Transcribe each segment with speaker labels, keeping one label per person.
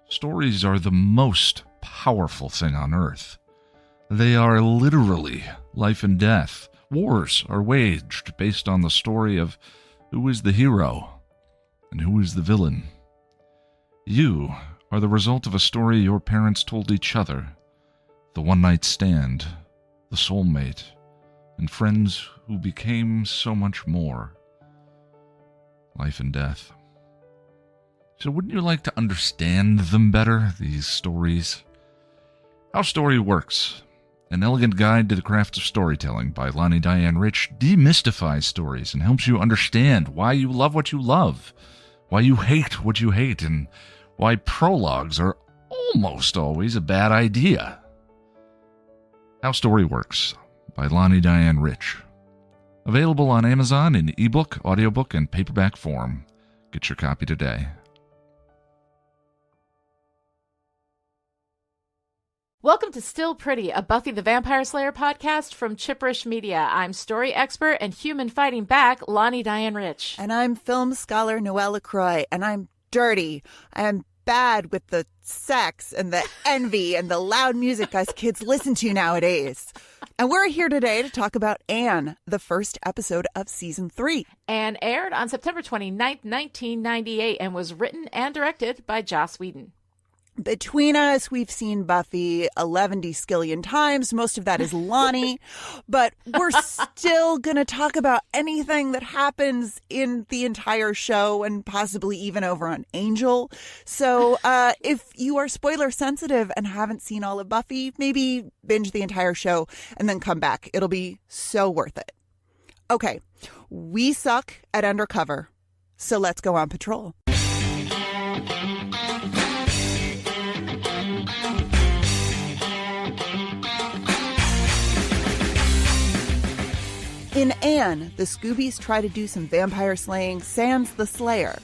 Speaker 1: Stories are the most powerful thing on earth. They are literally life and death. Wars are waged based on the story of who is the hero and who is the villain. You are the result of a story your parents told each other, the one-night stand, the soulmate, and friends who became so much more. Life and death. So wouldn't you like to understand them better, these stories? How Story Works, an elegant guide to the craft of storytelling by Lani Diane Rich, demystifies stories and helps you understand why you love what you love, why you hate what you hate, and why prologues are almost always a bad idea. How Story Works by Lani Diane Rich. Available on Amazon in ebook, audiobook, and paperback form. Get your copy today.
Speaker 2: Welcome to Still Pretty, a Buffy the Vampire Slayer podcast from Chipperish Media. I'm story expert and human fighting back, Lani Diane Rich.
Speaker 3: And I'm film scholar Noelle LaCroix, and I'm dirty. I'm bad with the sex and the envy and the loud music us kids listen to nowadays. And we're here today to talk about Anne, the first episode of season 3.
Speaker 2: Anne aired on September 29th, 1998, and was written and directed by Joss Whedon.
Speaker 3: Between us, we've seen Buffy 11 skillion times. Most of that is Lani. But we're still going to talk about anything that happens in the entire show and possibly even over on Angel. So if you are spoiler sensitive and haven't seen all of Buffy, maybe binge the entire show and then come back. It'll be so worth it. Okay, we suck at undercover, so let's go on patrol. In Anne, the Scoobies try to do some vampire slaying sans the Slayer.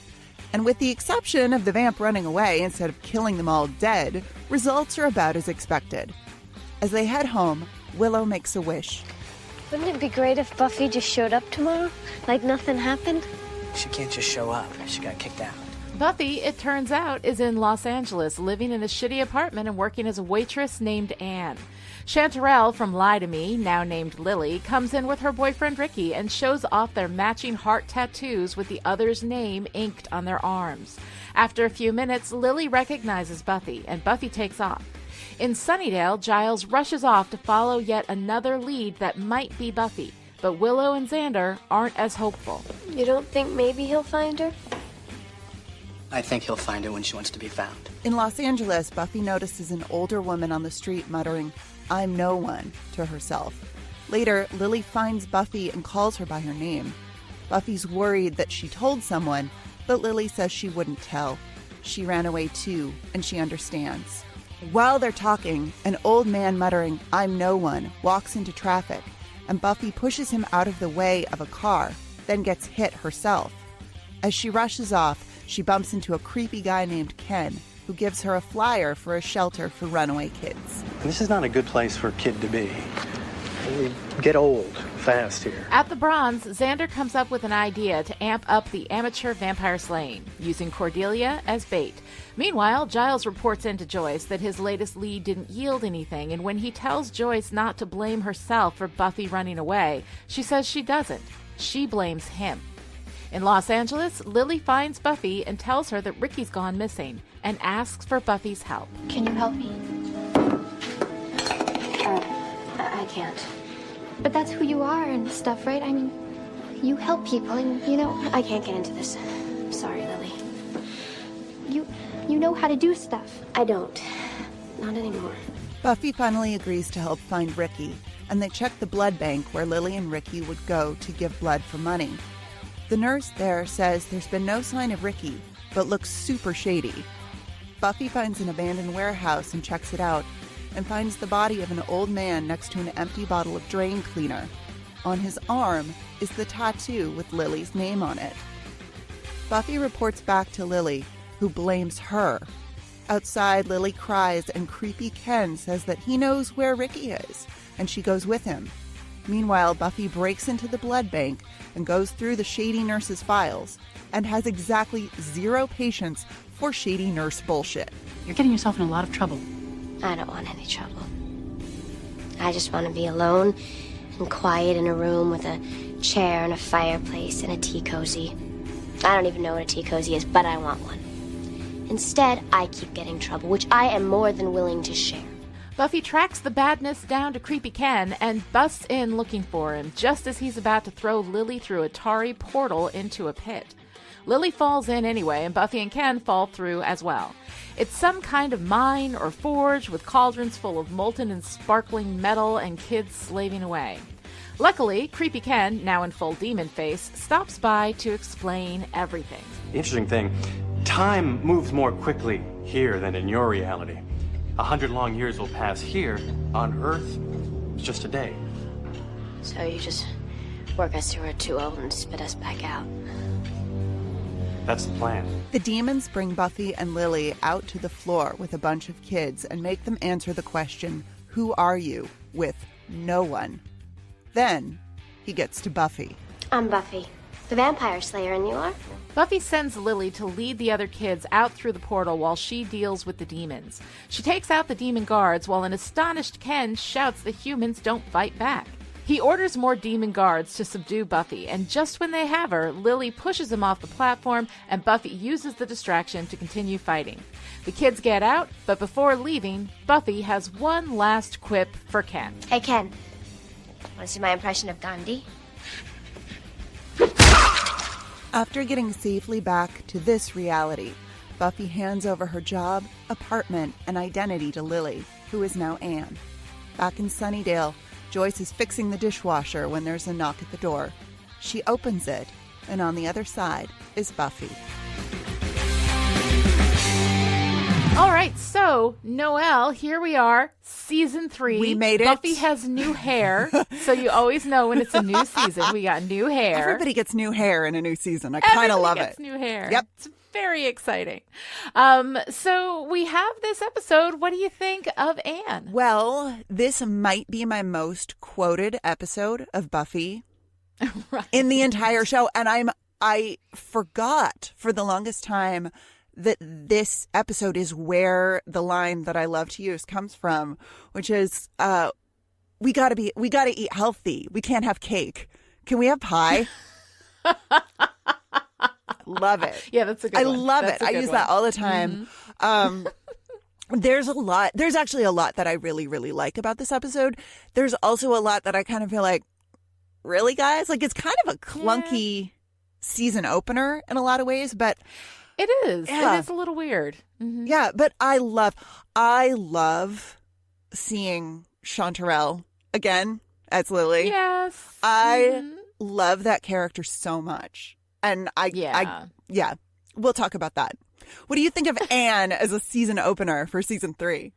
Speaker 3: And with the exception of the vamp running away instead of killing them all dead, results are about as expected. As they head home, Willow makes a wish.
Speaker 4: Wouldn't it be great if Buffy just showed up tomorrow? Like nothing happened?
Speaker 5: She can't just show up. She got kicked out.
Speaker 2: Buffy, it turns out, is in Los Angeles, living in a shitty apartment and working as a waitress named Anne. Chanterelle from Lie to Me, now named Lily, comes in with her boyfriend Ricky and shows off their matching heart tattoos with the other's name inked on their arms. After a few minutes, Lily recognizes Buffy, and Buffy takes off. In Sunnydale, Giles rushes off to follow yet another lead that might be Buffy, but Willow and Xander aren't as hopeful.
Speaker 4: You don't think maybe he'll find her?
Speaker 5: I think he'll find her when she wants to be found.
Speaker 3: In Los Angeles, Buffy notices an older woman on the street muttering, "I'm no one," to herself. Later, Lily finds Buffy and calls her by her name. Buffy's worried that she told someone, but Lily says she wouldn't tell. She ran away too, and she understands. While they're talking, an old man muttering, "I'm no one," walks into traffic, and Buffy pushes him out of the way of a car, then gets hit herself. As she rushes off, she bumps into a creepy guy named Ken, who gives her a flyer for a shelter for runaway kids.
Speaker 6: This is not a good place for a kid to be. We get old fast here.
Speaker 2: At the Bronze, Xander comes up with an idea to amp up the amateur vampire slaying, using Cordelia as bait. Meanwhile, Giles reports into Joyce that his latest lead didn't yield anything, and when he tells Joyce not to blame herself for Buffy running away, she says she doesn't. She blames him. In Los Angeles, Lily finds Buffy and tells her that Ricky's gone missing and asks for Buffy's help.
Speaker 4: Can you help me? I can't. But that's who you are and stuff, right? I mean, you help people and, I can't get into this. I'm sorry, Lily. You know how to do stuff. I don't. Not anymore.
Speaker 3: Buffy finally agrees to help find Ricky, and they check the blood bank where Lily and Ricky would go to give blood for money. The nurse there says there's been no sign of Ricky, but looks super shady. Buffy finds an abandoned warehouse and checks it out, and finds the body of an old man next to an empty bottle of drain cleaner. On his arm is the tattoo with Lily's name on it. Buffy reports back to Lily, who blames her. Outside, Lily cries, and creepy Ken says that he knows where Ricky is, and she goes with him. Meanwhile, Buffy breaks into the blood bank and goes through the shady nurse's files, and has exactly zero patience for shady nurse bullshit.
Speaker 7: You're getting yourself in a lot of trouble.
Speaker 4: I don't want any trouble. I just want to be alone and quiet in a room with a chair and a fireplace and a tea cozy. I don't even know what a tea cozy is, but I want one. Instead, I keep getting trouble, which I am more than willing to share.
Speaker 2: Buffy tracks the badness down to Creepy Ken and busts in looking for him just as he's about to throw Lily through a tarry portal into a pit. Lily falls in anyway, and Buffy and Ken fall through as well. It's some kind of mine or forge with cauldrons full of molten and sparkling metal and kids slaving away. Luckily, Creepy Ken, now in full demon face, stops by to explain everything.
Speaker 6: The interesting thing, time moves more quickly here than in your reality. 100 long years will pass here. On Earth, it's just a day.
Speaker 4: So you just work us through our 2-0 and spit us back out.
Speaker 6: That's the plan.
Speaker 3: The demons bring Buffy and Lily out to the floor with a bunch of kids and make them answer the question, "Who are you?" with "No one." Then he gets to Buffy.
Speaker 4: I'm Buffy, the vampire slayer, and you are?
Speaker 2: Buffy sends Lily to lead the other kids out through the portal while she deals with the demons. She takes out the demon guards while an astonished Ken shouts the humans don't fight back. He orders more demon guards to subdue Buffy, and just when they have her, Lily pushes him off the platform, and Buffy uses the distraction to continue fighting. The kids get out, but before leaving, Buffy has one last quip for Ken.
Speaker 4: Hey, Ken. Want to see my impression of Gandhi?
Speaker 3: After getting safely back to this reality, Buffy hands over her job, apartment, and identity to Lily, who is now Anne. Back in Sunnydale, Joyce is fixing the dishwasher when there's a knock at the door. She opens it, and on the other side is Buffy.
Speaker 2: All right, so, Noelle, here we are, season 3.
Speaker 3: We made it.
Speaker 2: Buffy has new hair, so you always know when it's a new season. We got new hair.
Speaker 3: Everybody gets new hair in a new season. I kind of love it.
Speaker 2: Everybody gets new hair.
Speaker 3: Yep.
Speaker 2: It's very exciting. So we have this episode. What do you think of Anne?
Speaker 3: Well, this might be my most quoted episode of Buffy
Speaker 2: Right.
Speaker 3: in the entire show. And I forgot for the longest time that this episode is where the line that I love to use comes from, which is, we gotta eat healthy. We can't have cake. Can we have pie? Love it.
Speaker 2: Yeah, that's a good one.
Speaker 3: I love
Speaker 2: That's
Speaker 3: it.
Speaker 2: a
Speaker 3: I
Speaker 2: good
Speaker 3: use
Speaker 2: one.
Speaker 3: that all the time. There's actually a lot that I really, really like about this episode. There's also a lot that I kind of feel like, really, guys? Like, it's kind of a clunky season opener in a lot of ways, but
Speaker 2: It is.
Speaker 3: Yeah.
Speaker 2: It is a little weird. Mhm.
Speaker 3: yeah, but I love seeing Chanterelle again as Lily.
Speaker 2: Yes.
Speaker 3: I
Speaker 2: Mhm.
Speaker 3: love that character so much. And
Speaker 2: Yeah.
Speaker 3: yeah, we'll talk about that. What do you think of Anne as a season opener for season 3?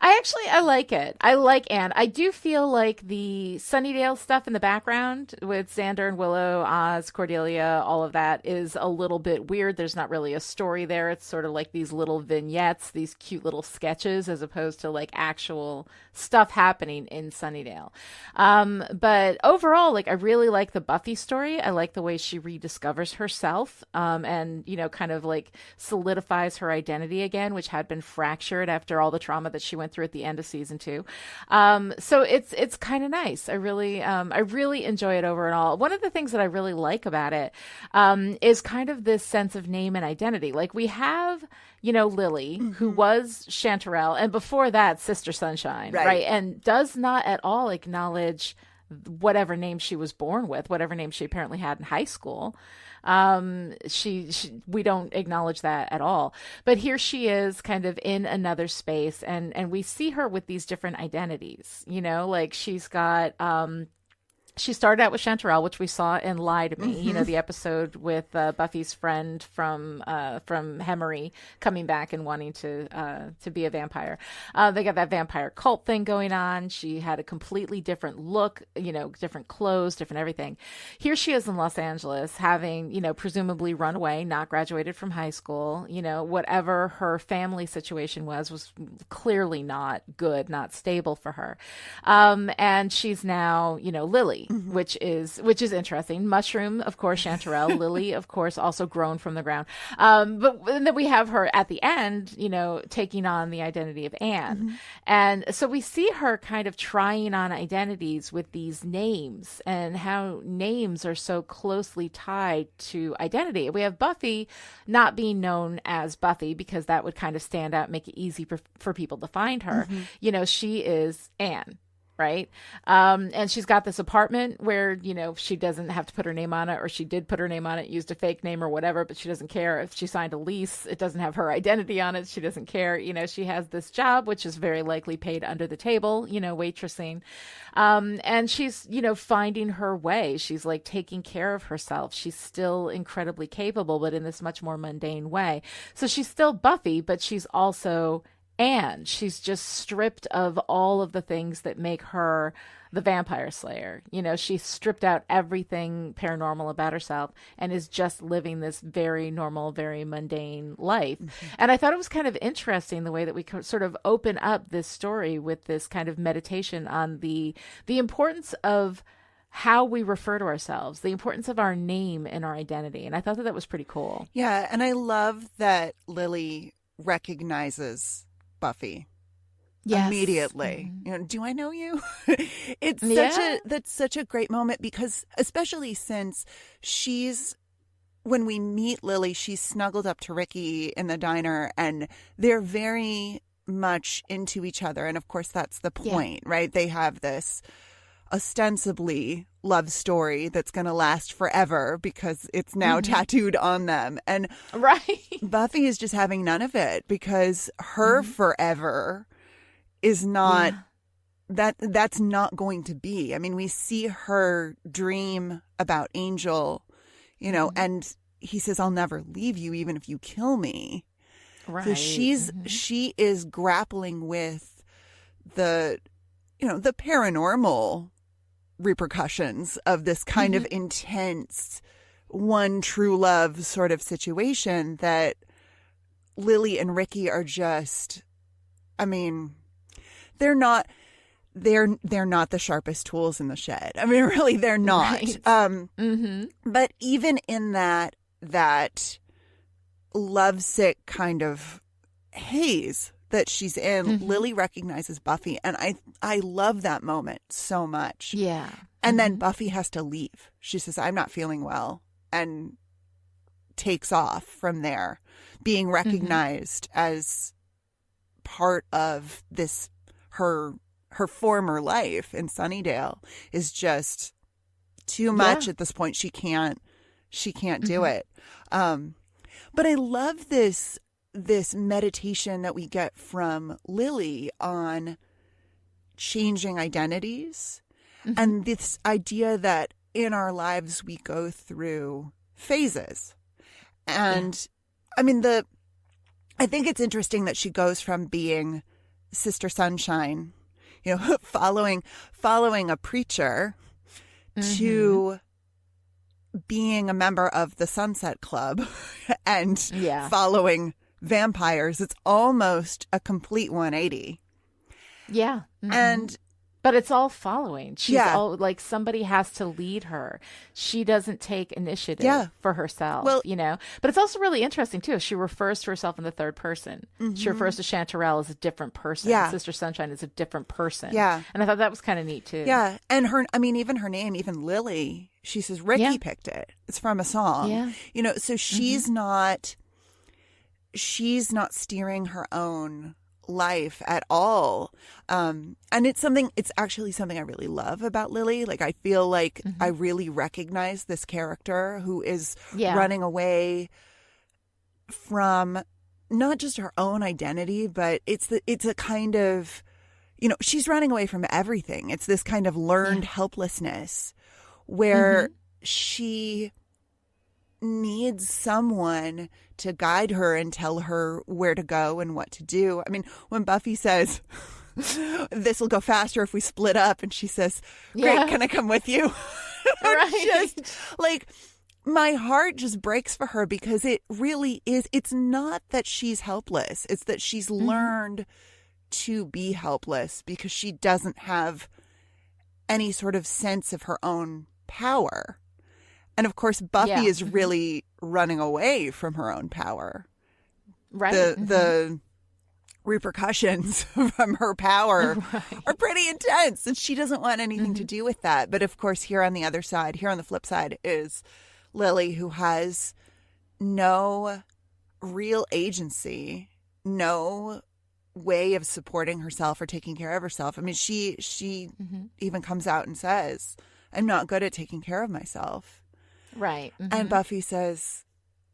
Speaker 2: I like it. I like Anne. I do feel like the Sunnydale stuff in the background with Xander and Willow, Oz, Cordelia, all of that is a little bit weird. There's not really a story there. It's sort of like these little vignettes, these cute little sketches, as opposed to like actual stuff happening in Sunnydale. But overall, like I really like the Buffy story. I like the way she rediscovers herself, and kind of like solidifies her identity again, which had been fractured after all the trauma that she went through at the end of season 2. So it's kind of nice. I really enjoy it overall. One of the things that I really like about it is kind of this sense of name and identity. Like we have, Lily, who was Chanterelle, and before that, Sister Sunshine, right? And does not at all acknowledge whatever name she was born with, whatever name she apparently had in high school. We don't acknowledge that at all, but here she is kind of in another space, and we see her with these different identities, like she's got, she started out with Chanterelle, which we saw in Lie to Me, the episode with Buffy's friend from Hemery coming back and wanting to be a vampire. They got that vampire cult thing going on. She had a completely different look, different clothes, different everything. Here she is in Los Angeles, having, presumably run away, not graduated from high school. Whatever her family situation was clearly not good, not stable for her. And she's now, Lily. which is interesting. Mushroom, of course, Chanterelle. Lily, of course, also grown from the ground. But then we have her at the end, taking on the identity of Anne. And so we see her kind of trying on identities with these names and how names are so closely tied to identity. We have Buffy not being known as Buffy because that would kind of stand out, make it easy for people to find her. She is Anne. Right. And she's got this apartment where, she doesn't have to put her name on it, or she did put her name on it, used a fake name or whatever, but she doesn't care. If she signed a lease, it doesn't have her identity on it. She doesn't care. She has this job, which is very likely paid under the table, waitressing. And she's, finding her way. She's like taking care of herself. She's still incredibly capable, but in this much more mundane way. So she's still Buffy, but she's also Anne. She's just stripped of all of the things that make her the vampire slayer. She's stripped out everything paranormal about herself and is just living this very normal, very mundane life. And I thought it was kind of interesting the way that we could sort of open up this story with this kind of meditation on the importance of how we refer to ourselves, the importance of our name and our identity. And I thought that was pretty cool.
Speaker 3: Yeah. And I love that Lily recognizes Buffy immediately. Do I know you? That's such a great moment, because especially since when we meet Lily, she's snuggled up to Ricky in the diner and they're very much into each other. And of course, that's the point, right? They have this ostensibly love story that's going to last forever because it's now tattooed on them. And Buffy is just having none of it because her forever is not that's not going to be. I mean, we see her dream about Angel, and he says, "I'll never leave you even if you kill me." Right. So she is grappling with the paranormal repercussions of this kind of intense one true love sort of situation that Lily and Ricky are just, I mean, they're not the sharpest tools in the shed. I mean, really, they're not. Right. But even in that lovesick kind of haze that she's in, Lily recognizes Buffy, and I love that moment so much. Yeah. And then Buffy has to leave. She says, "I'm not feeling well," and takes off from there, being recognized as part of this her former life in Sunnydale is just too much at this point. She can't do it. But I love this meditation that we get from Lily on changing identities and this idea that in our lives we go through phases. And I mean, I think it's interesting that she goes from being Sister Sunshine, following a preacher to being a member of the Sunset Club and following vampires. It's almost a complete 180. Yeah. But it's all following. She's all like, somebody has to lead her. She doesn't take initiative for herself, But it's also really interesting, too. She refers to herself in the third person. She refers to Chanterelle as a different person. Sister Sunshine is a different person. Yeah. And I thought that was kind of neat, too. Yeah. And even her name, even Lily, she says Ricky picked it. It's from a song. Yeah. So she's not steering her own life at all. And it's actually something I really love about Lily. Like, I feel like I really recognize this character who is running away from not just her own identity, but it's a kind of, she's running away from everything. It's this kind of learned helplessness where she needs someone to guide her and tell her where to go and what to do. I mean, when Buffy says, "This will go faster if we split up," and she says, "Great, can I come with you?" Just like, my heart just breaks for her, because it really is. It's not that she's helpless. It's that she's learned to be helpless because she doesn't have any sort of sense of her own power. And of course, Buffy is really running away from her own power.
Speaker 2: Right.
Speaker 3: The repercussions from her power are pretty intense, and she doesn't want anything to do with that. But of course, here on the flip side is Lily, who has no real agency, no way of supporting herself or taking care of herself. I mean, she even comes out and says, I'm not good at taking care of myself.
Speaker 2: Right.
Speaker 3: And Buffy says,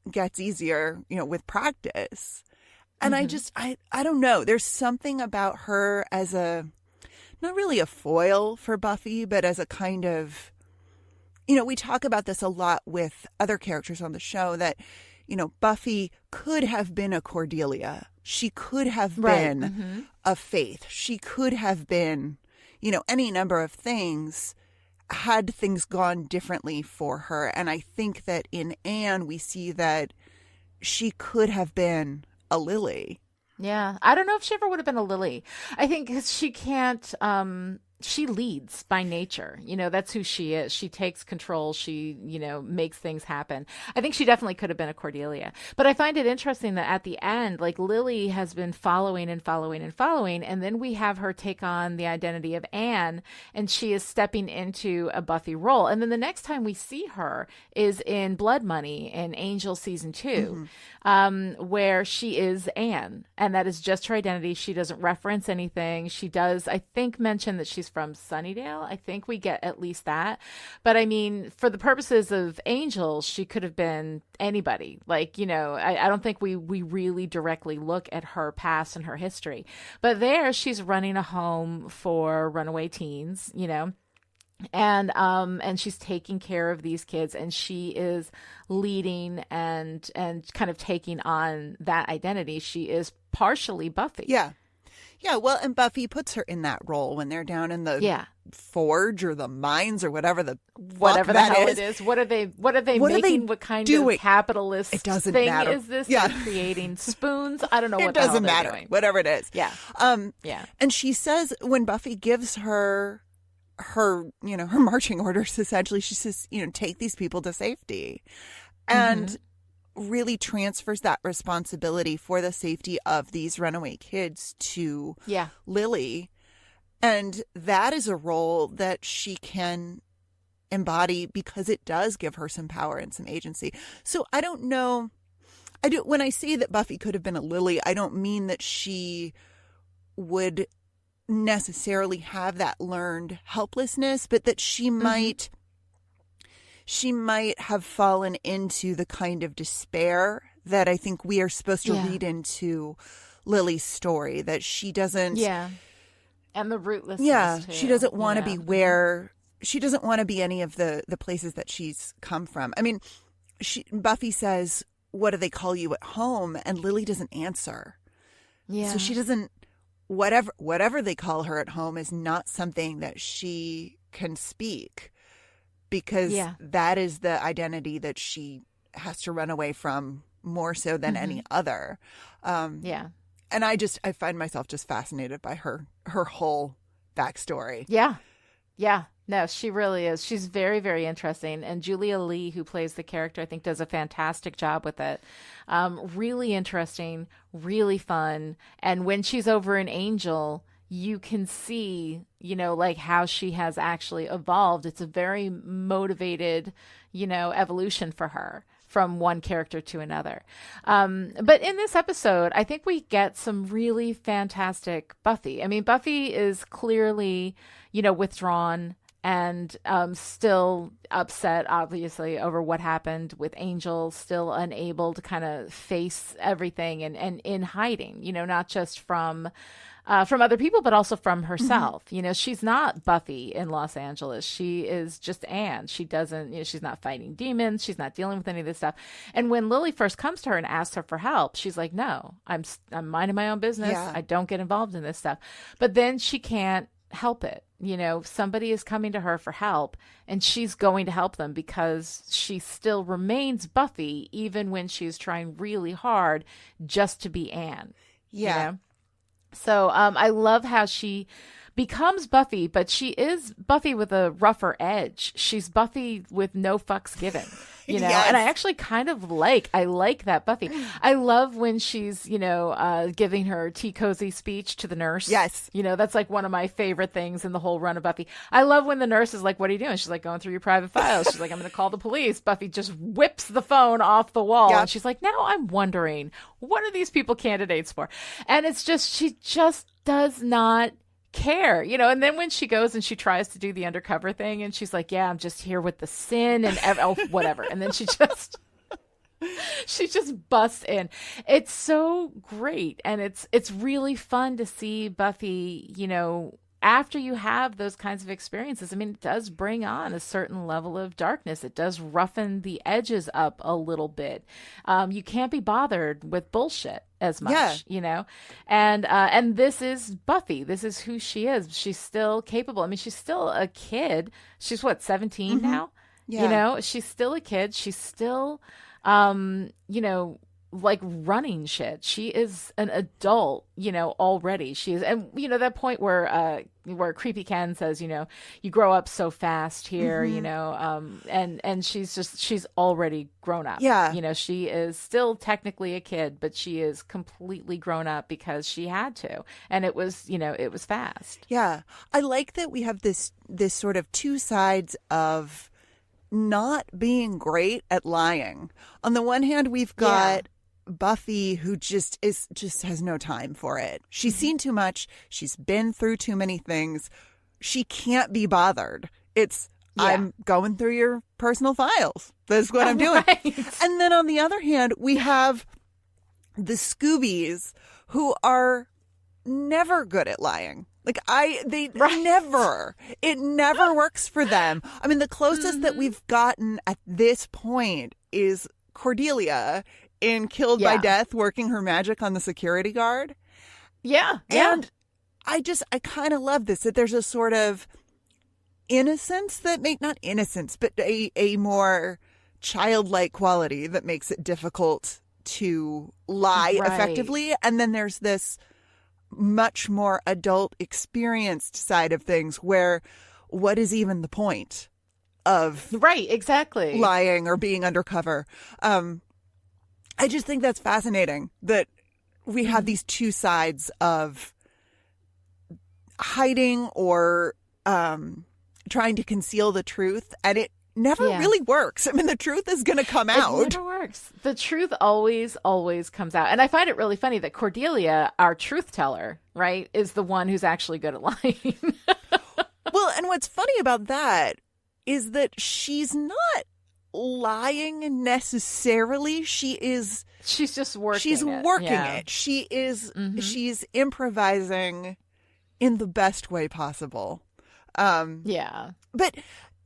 Speaker 3: gets easier, with practice. And I don't know. There's something about her as not really a foil for Buffy, but as a kind of, we talk about this a lot with other characters on the show that, Buffy could have been a Cordelia. She could have been a Faith. She could have been, any number of things had things gone differently for her. And I think that in Anne, we see that she could have been a Lily.
Speaker 2: Yeah. I don't know if she ever would have been a Lily. I think 'cause she can't, she leads by nature. That's who she is. She takes control. She, makes things happen. I think she definitely could have been a Cordelia. But I find it interesting that at the end, like Lily has been following and following and following. And then we have her take on the identity of Anne, and she is stepping into a Buffy role. And then the next time we see her is in Blood Money in Angel season 2, where she is Anne. And that is just her identity. She doesn't reference anything. She does, I think, mention that she's from Sunnydale. I think we get at least that. But I mean, for the purposes of Angel, she could have been anybody. Like, I don't think we really directly look at her past and her history. But there, she's running a home for runaway teens, and she's taking care of these kids, and she is leading and kind of taking on that identity. She is partially Buffy.
Speaker 3: Yeah. Yeah, well, and Buffy puts her in that role when they're down in the forge or the mines or whatever the
Speaker 2: hell it is. What are they making? What kind of capitalist thing
Speaker 3: matter.
Speaker 2: is this? Yeah. They're creating spoons. I don't know what
Speaker 3: it doesn't
Speaker 2: the hell
Speaker 3: matter.
Speaker 2: They're doing.
Speaker 3: Whatever it is.
Speaker 2: Yeah.
Speaker 3: And she says when Buffy gives her her marching orders, essentially, she says, take these people to safety. And really transfers that responsibility for the safety of these runaway kids to Lily. And that is a role that she can embody because it does give her some power and some agency. So I don't know. When I say that Buffy could have been a Lily, I don't mean that she would necessarily have that learned helplessness, but that she might have fallen into the kind of despair that I think we are supposed to read into Lily's story, that she doesn't.
Speaker 2: Yeah. And the rootlessness.
Speaker 3: Yeah.
Speaker 2: Too.
Speaker 3: She doesn't want to be where she doesn't want to be any of the places that she's come from. I mean, Buffy says, what do they call you at home? And Lily doesn't answer. Yeah. So she doesn't, whatever they call her at home is not something that she can speak. Because that is the identity that she has to run away from more so than any other. And I find myself just fascinated by her whole backstory.
Speaker 2: Yeah. Yeah. No, she really is. She's very, very interesting. And Julia Lee, who plays the character, I think does a fantastic job with it. Really interesting, really fun. And when she's over in Angel, you can see, like how she has actually evolved. It's a very motivated, evolution for her from one character to another. But in this episode, I think we get some really fantastic Buffy. I mean, Buffy is clearly, withdrawn and still upset, obviously, over what happened with Angel, still unable to kind of face everything and in hiding, not just from other people, but also from herself. She's not Buffy in Los Angeles. She is just Anne. She doesn't, she's not fighting demons. She's not dealing with any of this stuff. And when Lily first comes to her and asks her for help, she's like, no, I'm minding my own business. Yeah. I don't get involved in this stuff. But then she can't help it. Somebody is coming to her for help, and she's going to help them because she still remains Buffy, even when she's trying really hard just to be Anne.
Speaker 3: Yeah.
Speaker 2: So I love how she becomes Buffy, but she is Buffy with a rougher edge. She's Buffy with no fucks given. You know,
Speaker 3: Yes.
Speaker 2: and I actually kind of like that Buffy. I love when she's, giving her tea cozy speech to the nurse.
Speaker 3: Yes.
Speaker 2: You know, that's like one of my favorite things in the whole run of Buffy. I love when the nurse is like, what are you doing? She's like, going through your private files. She's like, I'm going to call the police. Buffy just whips the phone off the wall.
Speaker 3: Yep.
Speaker 2: And she's like, now I'm wondering, what are these people candidates for? And it's just, she just does not care, and then when she goes and she tries to do the undercover thing and she's like, yeah, I'm just here with the sin and whatever, and then she just busts in. It's so great, and it's really fun to see Buffy, after you have those kinds of experiences. I mean, it does bring on a certain level of darkness. It does roughen the edges up a little bit. You can't be bothered with bullshit as much, and this is Buffy. This is who she is. She's still capable. I mean, she's still a kid. She's 17 now?
Speaker 3: Yeah.
Speaker 2: She's still a kid. She's still, like running shit. She is an adult, already. She is, and that point where Creepy Ken says, you grow up so fast here, and she's already grown up.
Speaker 3: Yeah.
Speaker 2: She is still technically a kid, but she is completely grown up because she had to, and it was fast.
Speaker 3: Yeah. I like that we have this sort of two sides of not being great at lying. On the one hand, we've got Buffy, who just has no time for it. She's seen too much. She's been through too many things. She can't be bothered. I'm going through your personal files. That's what I'm doing.
Speaker 2: Right.
Speaker 3: And then on the other hand, we have the Scoobies, who are never good at lying. Like never. It never works for them. I mean, the closest that we've gotten at this point is Cordelia in Killed by Death, working her magic on the security guard.
Speaker 2: Yeah.
Speaker 3: And I kind of love this, that there's a sort of innocence not innocence, but a more childlike quality that makes it difficult to lie effectively. And then there's this much more adult experienced side of things where what is even the point of
Speaker 2: exactly
Speaker 3: lying or being undercover? I just think that's fascinating that we have these two sides of hiding or trying to conceal the truth, and it never really works. I mean, the truth is going to come out.
Speaker 2: It never works. The truth always comes out. And I find it really funny that Cordelia, our truth teller, right, is the one who's actually good at lying.
Speaker 3: Well, and what's funny about that is that she's not lying necessarily. She's
Speaker 2: just working
Speaker 3: it. She is she's improvising in the best way possible. But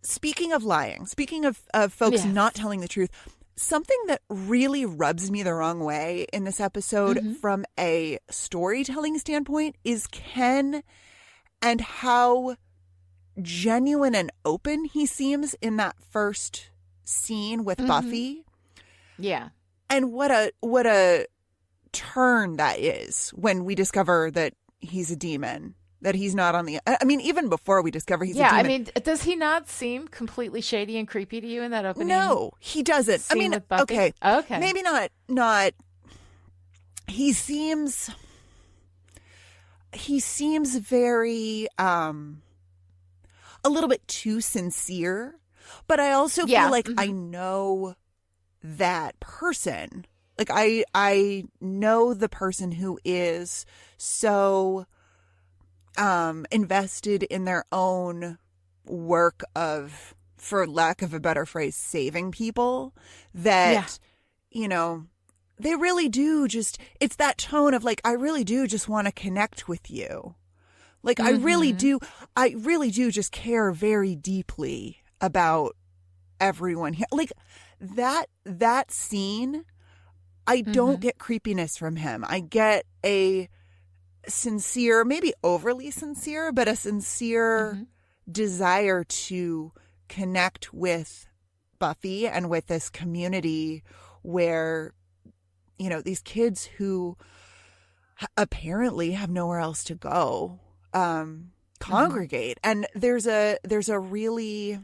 Speaker 3: speaking of lying, speaking of folks not telling the truth, something that really rubs me the wrong way in this episode from a storytelling standpoint is Ken and how genuine and open he seems in that first scene with Buffy.
Speaker 2: Yeah.
Speaker 3: And what a turn that is when we discover that he's a demon, that he's not on the... I mean, even before we discover he's a demon.
Speaker 2: Yeah, I mean, does he not seem completely shady and creepy to you in that opening?
Speaker 3: No, he doesn't. I mean,
Speaker 2: with Buffy?
Speaker 3: Okay. Maybe not... He seems very... a little bit too sincere, but I also feel like I know that person. Like I know the person who is so invested in their own work of, for lack of a better phrase, saving people, that they really do just, it's that tone of like, I really do just want to connect with you. Like, I really do just care very deeply about everyone here. Like, that scene, I don't get creepiness from him. I get a sincere, maybe overly sincere, but a sincere desire to connect with Buffy and with this community where, these kids who apparently have nowhere else to go, congregate. And there's a really,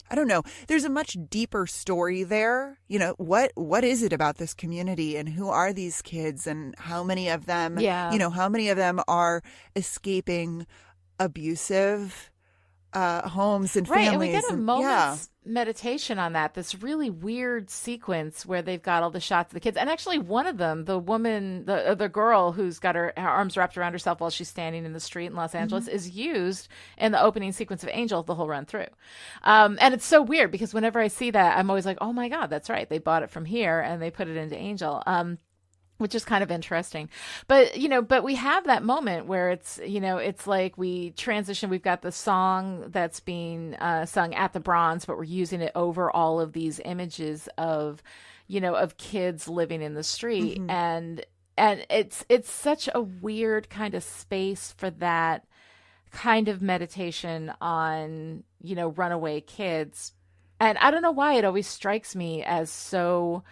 Speaker 3: I don't know, there's a much deeper story there. You know, what is it about this community, and who are these kids, and how many of them, how many of them are escaping abusive homes and families.
Speaker 2: And we get a moment's meditation on that, this really weird sequence where they've got all the shots of the kids. And actually one of them, the woman, the girl who's got her arms wrapped around herself while she's standing in the street in Los Angeles is used in the opening sequence of Angel the whole run through. And it's so weird because whenever I see that, I'm always like, oh my God, that's right. They bought it from here and they put it into Angel. Which is kind of interesting. But we have that moment where it's like we transition. We've got the song that's being sung at the Bronze, but we're using it over all of these images of kids living in the street. And it's such a weird kind of space for that kind of meditation on, runaway kids. And I don't know why it always strikes me as so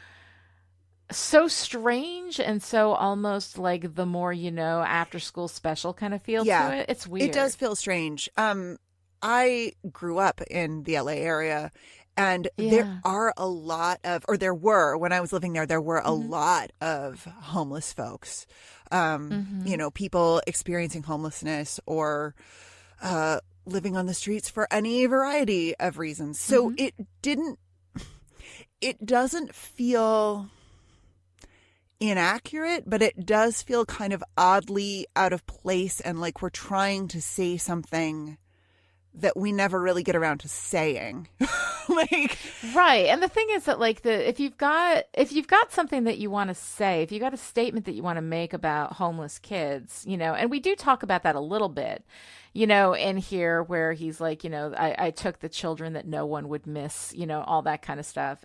Speaker 2: strange and so almost like the more after school special kind of feel to it. It's weird.
Speaker 3: It does feel strange. I grew up in the LA area, and there are a lot of, or there were, when I was living there were a lot of homeless folks. People experiencing homelessness or living on the streets for any variety of reasons. So it doesn't feel inaccurate, but it does feel kind of oddly out of place, and like we're trying to say something that we never really get around to saying.
Speaker 2: Right. And the thing is that if you've got something that you want to say, if you got a statement that you want to make about homeless kids, and we do talk about that a little bit, in here where he's like, I took the children that no one would miss, all that kind of stuff.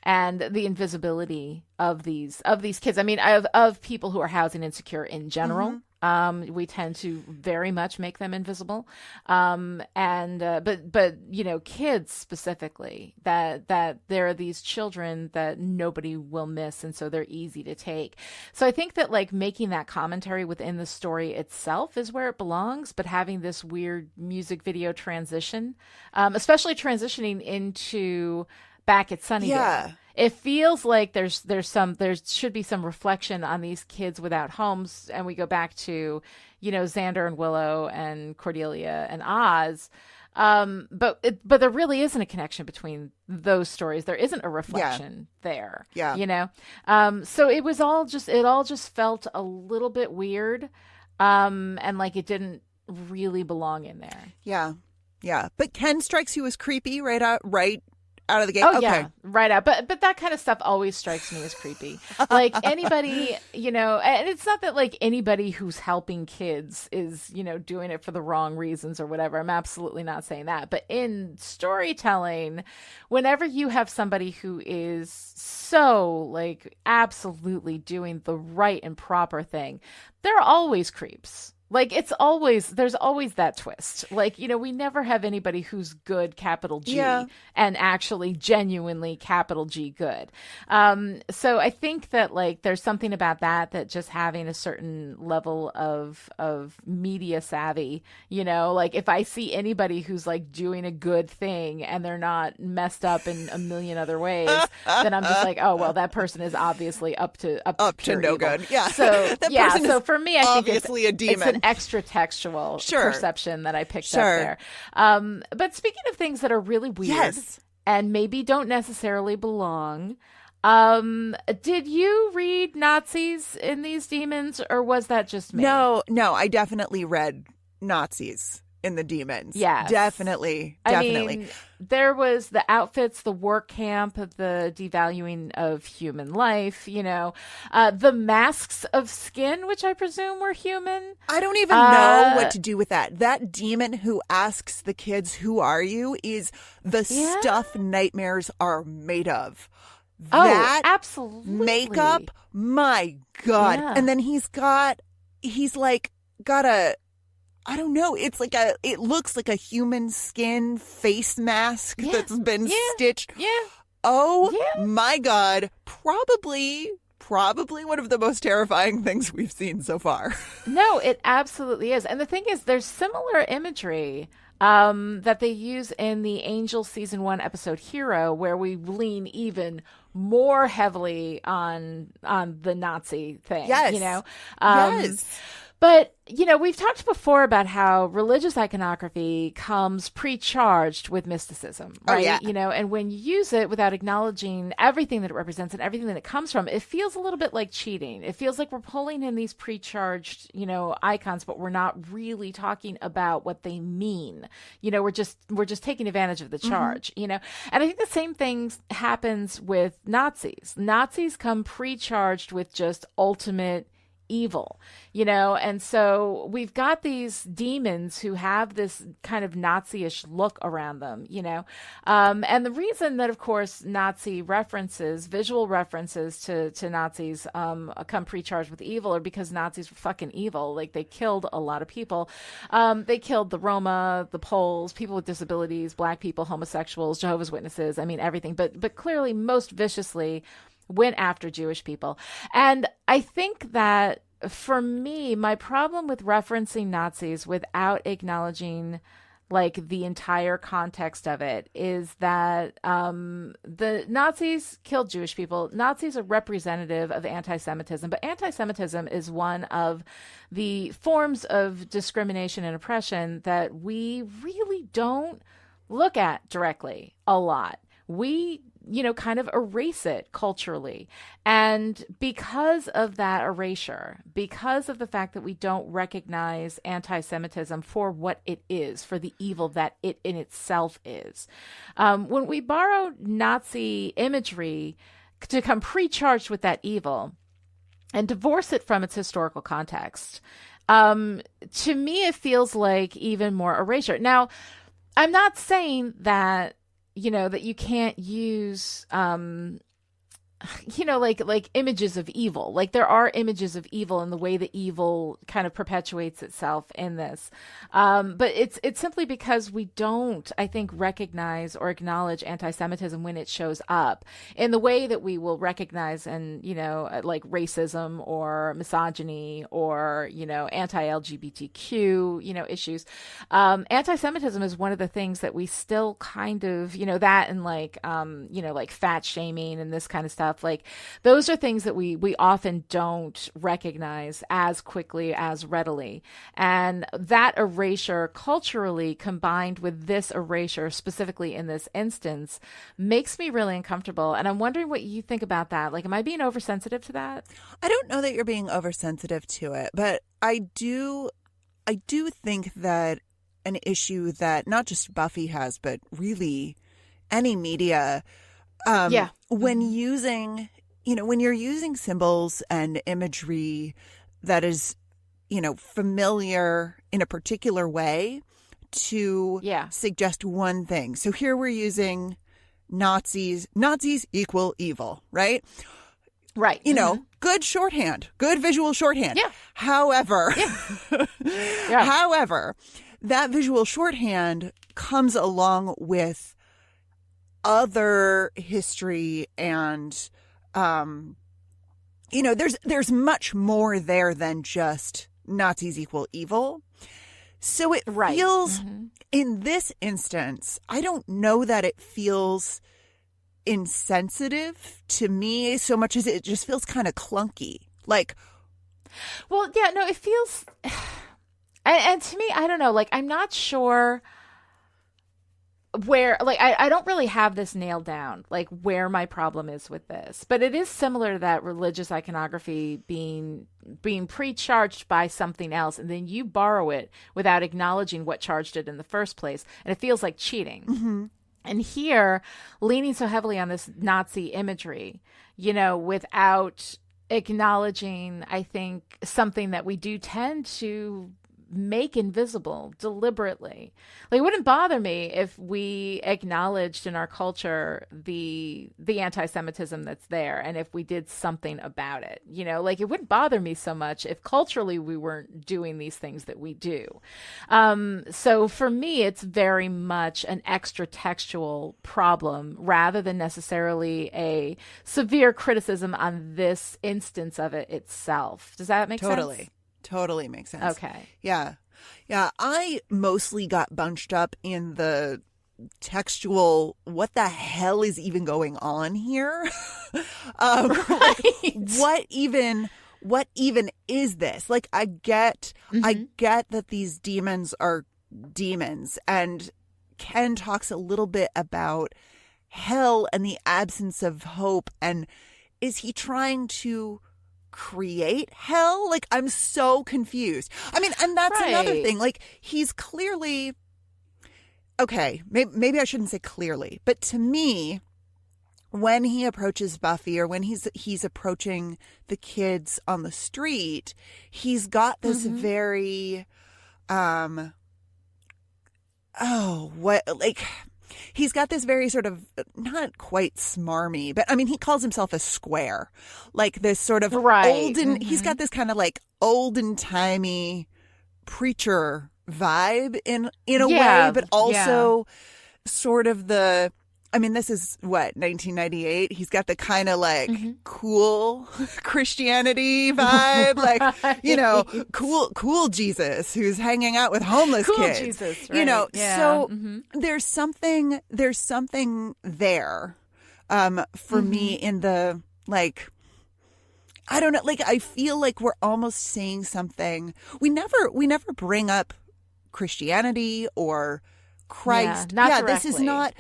Speaker 2: And the invisibility of these kids. I mean, of people who are housing insecure in general. We tend to very much make them invisible. But kids specifically, that there are these children that nobody will miss, and so they're easy to take. So I think that making that commentary within the story itself is where it belongs, but having this weird music video transition, especially transitioning into Back at Sunnydale. It feels like there should be some reflection on these kids without homes, and we go back to, Xander and Willow and Cordelia and Oz. But there really isn't a connection between those stories. There isn't a reflection there. Yeah. So it all just felt a little bit weird, and like it didn't really belong in there.
Speaker 3: Yeah. But Ken strikes you as creepy right out of the gate?
Speaker 2: Oh, okay. Yeah, right out. But that kind of stuff always strikes me as creepy. Like anybody, and it's not that anybody who's helping kids is, doing it for the wrong reasons or whatever. I'm absolutely not saying that. But in storytelling, whenever you have somebody who is so absolutely doing the right and proper thing, there are always creeps. There's always that twist. We never have anybody who's good, capital G, and actually genuinely capital G good. So I think that there's something about that just having a certain level of media savvy, if I see anybody who's doing a good thing and they're not messed up in a million other ways, then I'm just like, oh, well, that person is obviously up to
Speaker 3: no
Speaker 2: evil.
Speaker 3: Good. Yeah.
Speaker 2: So so for me, I think
Speaker 3: obviously a demon.
Speaker 2: It's an extra textual perception that I picked up there. But speaking of things that are really weird and maybe don't necessarily belong, did you read Nazis in these demons, or was that just me?
Speaker 3: No, I definitely read Nazis in the demons.
Speaker 2: Yeah,
Speaker 3: definitely.
Speaker 2: I mean, there was the outfits, the work camp, the devaluing of human life, the masks of skin, which I presume were human.
Speaker 3: I don't even know what to do with that. That demon who asks the kids, "Who are you?" is the stuff nightmares are made of. That
Speaker 2: absolutely.
Speaker 3: Makeup, my God.
Speaker 2: Yeah.
Speaker 3: And then he's got a, I don't know. It looks like a human skin face mask that's been stitched.
Speaker 2: Yeah.
Speaker 3: Oh my God. Probably probably one of the most terrifying things we've seen so far.
Speaker 2: No, it absolutely is. And the thing is, there's similar imagery that they use in the Angel season 1 episode Hero, where we lean even more heavily on the Nazi thing.
Speaker 3: Yes.
Speaker 2: You know?
Speaker 3: Yes.
Speaker 2: But, you know, we've talked before about how religious iconography comes pre-charged with mysticism, right?
Speaker 3: Oh, yeah.
Speaker 2: You know, and when you use it without acknowledging everything that it represents and everything that it comes from, it feels a little bit like cheating. It feels like we're pulling in these pre-charged, you know, icons, but we're not really talking about what they mean. You know, we're just taking advantage of the charge, you know? And I think the same thing happens with Nazis. Nazis come pre-charged with just ultimate evil, you know, and so we've got these demons who have this kind of Nazi-ish look around them, you know, and the reason that, of course, Nazi references, visual references to Nazis come pre-charged with evil are because Nazis were fucking evil. Like, they killed a lot of people. They killed the Roma, the Poles, people with disabilities, black people, homosexuals, Jehovah's Witnesses, I mean, everything, but clearly most viciously went after Jewish people. And I think that for me, my problem with referencing Nazis without acknowledging like the entire context of it is that the Nazis killed Jewish people. Nazis are representative of anti-Semitism, but anti-Semitism is one of the forms of discrimination and oppression that we really don't look at directly a lot. We, you know, kind of erase it culturally. And because of that erasure, because of the fact that we don't recognize anti-Semitism for what it is, for the evil that it in itself is, when we borrow Nazi imagery to come pre-charged with that evil and divorce it from its historical context, to me, it feels like even more erasure. Now, I'm not saying that, you know, that you can't use, you know, like images of evil. Like, there are images of evil in the way that evil kind of perpetuates itself in this. But it's simply because we don't, I think, recognize or acknowledge anti-Semitism when it shows up in the way that we will recognize and, you know, like racism or misogyny or, you know, anti-LGBTQ, you know, issues. Anti-Semitism is one of the things that we still kind of, you know, that and like, you know, like fat shaming and this kind of stuff. Like, those are things that we often don't recognize as quickly, as readily. And that erasure culturally combined with this erasure specifically in this instance makes me really uncomfortable. And I'm wondering what you think about that. Like, am I being oversensitive to that?
Speaker 3: I don't know that you're being oversensitive to it, but I do think that an issue that not just Buffy has, but really any media, when using, you know, when you're using symbols and imagery that is, you know, familiar in a particular way to suggest one thing. So here we're using Nazis equal evil, right?
Speaker 2: Right.
Speaker 3: You know, good shorthand, good visual shorthand.
Speaker 2: Yeah.
Speaker 3: However,
Speaker 2: Yeah.
Speaker 3: however, that visual shorthand comes along with other history and, you know, there's much more there than just Nazis equal evil. So it feels, in this instance, I don't know that it feels insensitive to me so much as it just feels kind of clunky. Like,
Speaker 2: well, yeah, no, it feels, and to me, I don't know, like, I'm not sure where, like, I don't really have this nailed down, like, where my problem is with this, but it is similar to that religious iconography being pre-charged by something else, and then you borrow it without acknowledging what charged it in the first place, and it feels like cheating.
Speaker 3: mm-hmm.
Speaker 2: And here, leaning so heavily on this Nazi imagery, you know, without acknowledging, I think, something that we do tend to make invisible deliberately. Like, it wouldn't bother me if we acknowledged in our culture the anti-Semitism that's there, and if we did something about it. You know, like, it wouldn't bother me so much if culturally we weren't doing these things that we do. So for me, it's very much an extra textual problem rather than necessarily a severe criticism on this instance of it itself. Does that make sense?
Speaker 3: Totally makes sense.
Speaker 2: Okay.
Speaker 3: Yeah. I mostly got bunched up in the textual, what the hell is even going on here? What even is this? Like, I get that these demons are demons, and Ken talks a little bit about hell and the absence of hope, and is he trying to create hell? Like, I'm so confused. I mean, and that's another thing. Like, he's clearly, okay, maybe I shouldn't say clearly, but to me, when he approaches Buffy, or when he's approaching the kids on the street, he's got this very he's got this very sort of, not quite smarmy, but I mean, he calls himself a square, like this sort of olden, he's got this kind of like olden timey preacher vibe in a way, but also sort of the, I mean, this is what, 1998? He's got the kind of like cool Christianity vibe, like, you know, cool Jesus who's hanging out with homeless kids.
Speaker 2: Jesus, right.
Speaker 3: You know, so there's something there for me in the, like, I don't know, like, I feel like we're almost saying something. We never bring up Christianity or Christ. This is not,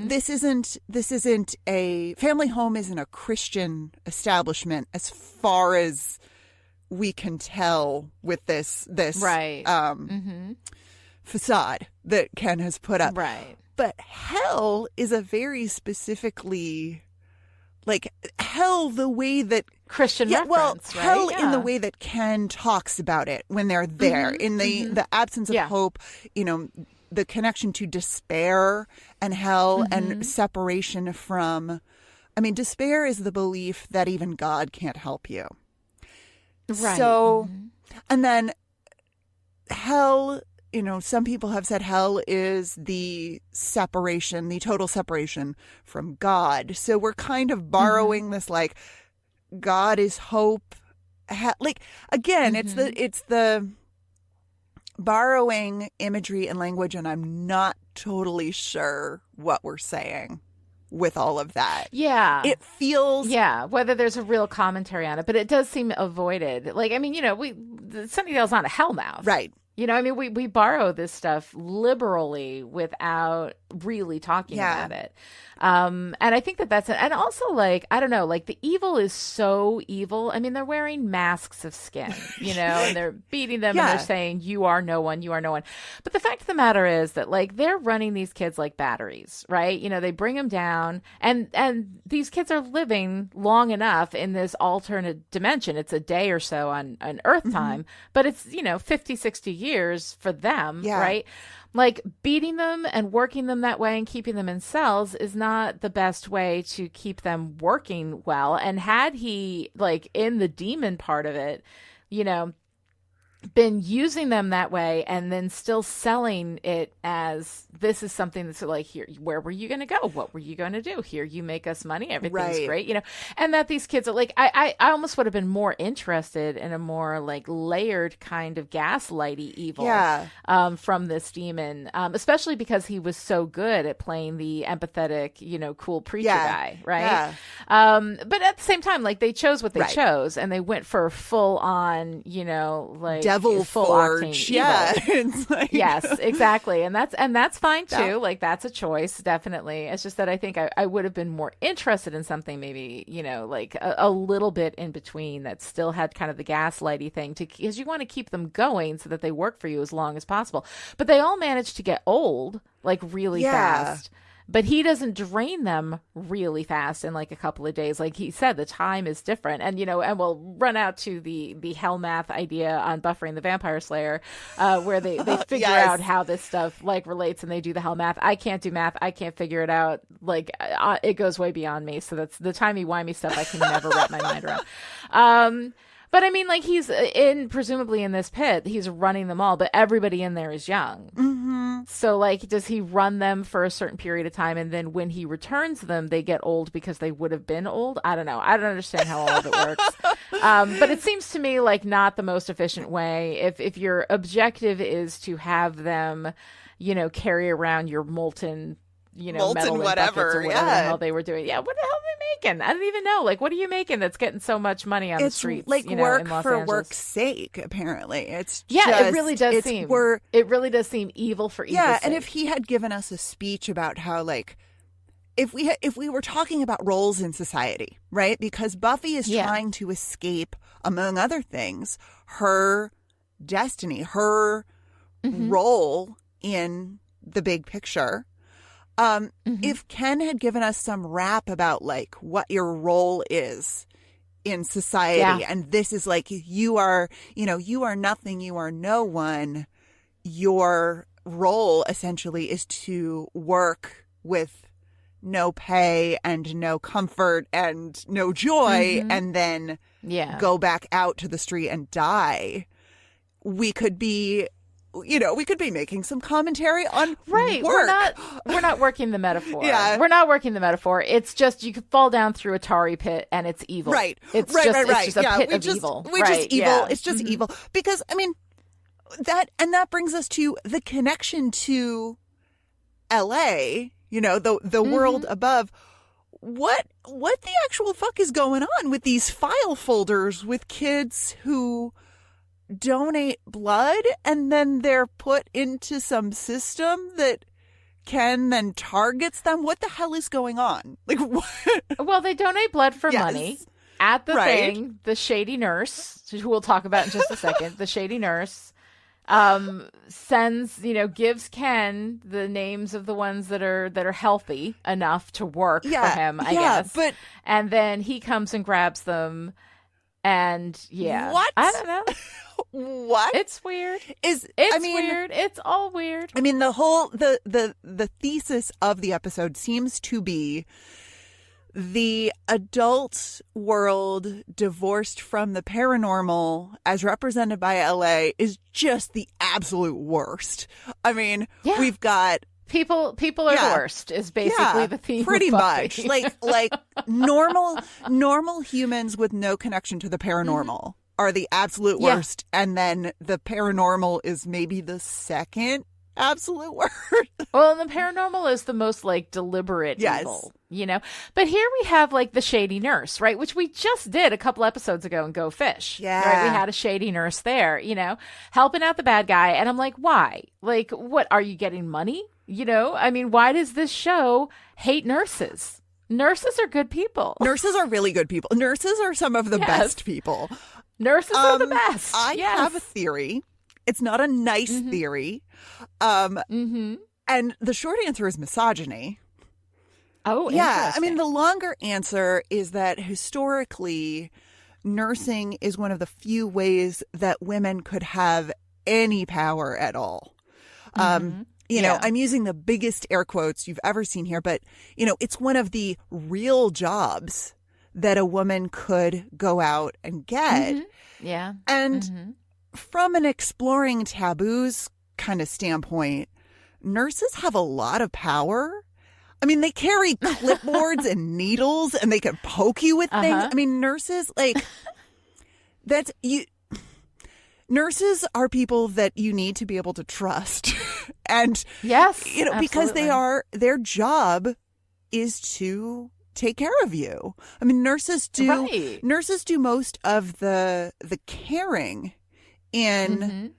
Speaker 3: this isn't a family home, isn't a Christian establishment as far as we can tell with this facade that Ken has put up.
Speaker 2: Right.
Speaker 3: But hell is a very specifically, like, hell the way that
Speaker 2: Christian reference, right?
Speaker 3: Hell in the way that Ken talks about it when they're there, in the absence of hope, you know, the connection to despair and hell and separation from, I mean, despair is the belief that even God can't help you. Right. So, and then hell, you know, some people have said hell is the separation, the total separation from God. So we're kind of borrowing this, like, God is hope. Like, again, it's the borrowing imagery and language, and I'm not totally sure what we're saying with all of that. Yeah. It feels...
Speaker 2: Yeah, whether there's a real commentary on it, but it does seem avoided. Like, I mean, you know, Sunnydale's not a hellmouth.
Speaker 3: Right.
Speaker 2: You know, I mean, we borrow this stuff liberally without really talking about it. And I think that's it. And also, like, I don't know, like, the evil is so evil. I mean, they're wearing masks of skin, you know, and they're beating them and they're saying, you are no one, you are no one. But the fact of the matter is that, like, they're running these kids like batteries, right? You know, they bring them down, and these kids are living long enough in this alternate dimension. It's a day or so on Earth time, but it's, you know, 50, 60 years for them, right? Like, beating them and working them that way and keeping them in cells is not the best way to keep them working well. And had he, like, in the demon part of it, you know, been using them that way and then still selling it as this is something that's like, here, where were you going to go? What were you going to do? Here, you make us money. Everything's great, you know, and that these kids are like, I almost would have been more interested in a more, like, layered kind of gaslighty evil from this demon, especially because he was so good at playing the empathetic, you know, cool preacher guy. Right. But at the same time, like, they chose what they chose, and they went for full on, you know, like,
Speaker 3: devil
Speaker 2: full
Speaker 3: forge.
Speaker 2: It's like... Yes, exactly. And that's fine too. Like, that's a choice, definitely. It's just that I think I would have been more interested in something maybe, you know, like a little bit in between that still had kind of the gaslighty thing, because you want to keep them going so that they work for you as long as possible. But they all managed to get old, like, really fast. but he doesn't drain them really fast in like a couple of days. Like he said, the time is different. And, and we'll run out to the hell math idea on Buffy and the Vampire Slayer, where they figure out how this stuff like relates, and they do the hell math. I can't do math. I can't figure it out. Like it goes way beyond me. So that's the timey-wimey stuff I can never wrap my mind around. But I mean, like he's presumably in this pit, he's running them all, but everybody in there is young.
Speaker 3: Mm-hmm.
Speaker 2: So like, does he run them for a certain period of time, and then when he returns them, they get old because they would have been old? I don't know. I don't understand how all of it works. But it seems to me like not the most efficient way. If your objective is to have them, carry around your molten metal in
Speaker 3: whatever,
Speaker 2: buckets or whatever the hell they were doing. Yeah, what the hell are they making? I don't even know. Like, what are you making that's getting so much money on the streets?
Speaker 3: It's like
Speaker 2: work
Speaker 3: work
Speaker 2: in Los
Speaker 3: for
Speaker 2: Angeles?
Speaker 3: work's sake, apparently. It
Speaker 2: really does seem. It really does seem evil for evil's sake.
Speaker 3: And if he had given us a speech about how, like, if we were talking about roles in society, right? Because Buffy is trying to escape, among other things, her destiny, her role in the big picture. If Ken had given us some rap about like what your role is in society, and this is like, you are nothing, you are no one. Your role essentially is to work with no pay and no comfort and no joy, and then go back out to the street and die. We could be making some commentary on work.
Speaker 2: We're not working the metaphor.
Speaker 3: Yeah.
Speaker 2: We're not working the metaphor. It's just you could fall down through a tarry pit and it's evil.
Speaker 3: Right.
Speaker 2: It's
Speaker 3: right.
Speaker 2: just a pit of evil.
Speaker 3: We're just evil. It's just evil. Because I mean that brings us to the connection to LA, the world above. What the actual fuck is going on with these file folders with kids who donate blood and then they're put into some system that Ken then targets them? What the hell is going on? Like, what? Well,
Speaker 2: they donate blood for money at the thing. The shady nurse, who we'll talk about in just a second, the shady nurse sends, gives Ken the names of the ones that are healthy enough to work for him, I guess. And then he comes and grabs them. And
Speaker 3: what?
Speaker 2: I don't know.
Speaker 3: What?
Speaker 2: It's weird. Weird. It's all weird.
Speaker 3: I mean, the whole the thesis of the episode seems to be the adult world divorced from the paranormal as represented by LA is just the absolute worst. I mean, we've got
Speaker 2: People are the worst is basically the theme.
Speaker 3: Pretty much. Like normal humans with no connection to the paranormal are the absolute worst. And then the paranormal is maybe the second absolute worst.
Speaker 2: Well, and the paranormal is the most like deliberate evil, But here we have like the shady nurse, right? Which we just did a couple episodes ago in Go Fish.
Speaker 3: Yeah.
Speaker 2: Right? We had a shady nurse there, helping out the bad guy. And I'm like, why? Like, what, are you getting money? I mean, why does this show hate nurses? Nurses are good people.
Speaker 3: Nurses are really good people. Nurses are some of the best people.
Speaker 2: Nurses are the best.
Speaker 3: I have a theory. It's not a nice theory. And the short answer is misogyny.
Speaker 2: Oh,
Speaker 3: yeah. I mean, the longer answer is that historically, nursing is one of the few ways that women could have any power at all. I'm using the biggest air quotes you've ever seen here, but, it's one of the real jobs that a woman could go out and get.
Speaker 2: Yeah.
Speaker 3: And from an exploring taboos kind of standpoint, nurses have a lot of power. I mean, they carry clipboards and needles and they can poke you with things. I mean, nurses, nurses are people that you need to be able to trust. And because their job is to take care of you. I mean, nurses do most of the caring in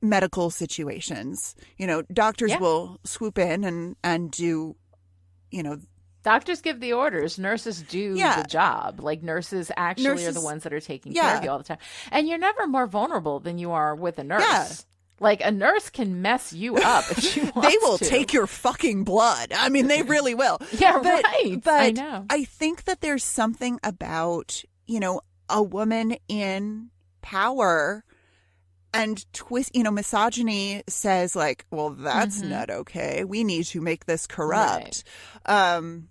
Speaker 3: medical situations. Doctors will swoop in and do,
Speaker 2: Doctors give the orders. Nurses do the job. Like nurses are the ones that are taking care of you all the time. And you're never more vulnerable than you are with a nurse. Like, a nurse can mess you up if she wants
Speaker 3: They will
Speaker 2: to.
Speaker 3: take your fucking blood. I mean, they really will.
Speaker 2: Yeah, right.
Speaker 3: But
Speaker 2: I know.
Speaker 3: I think that there's something about, a woman in power and misogyny says like, well, that's not okay. We need to make this corrupt.
Speaker 2: Right.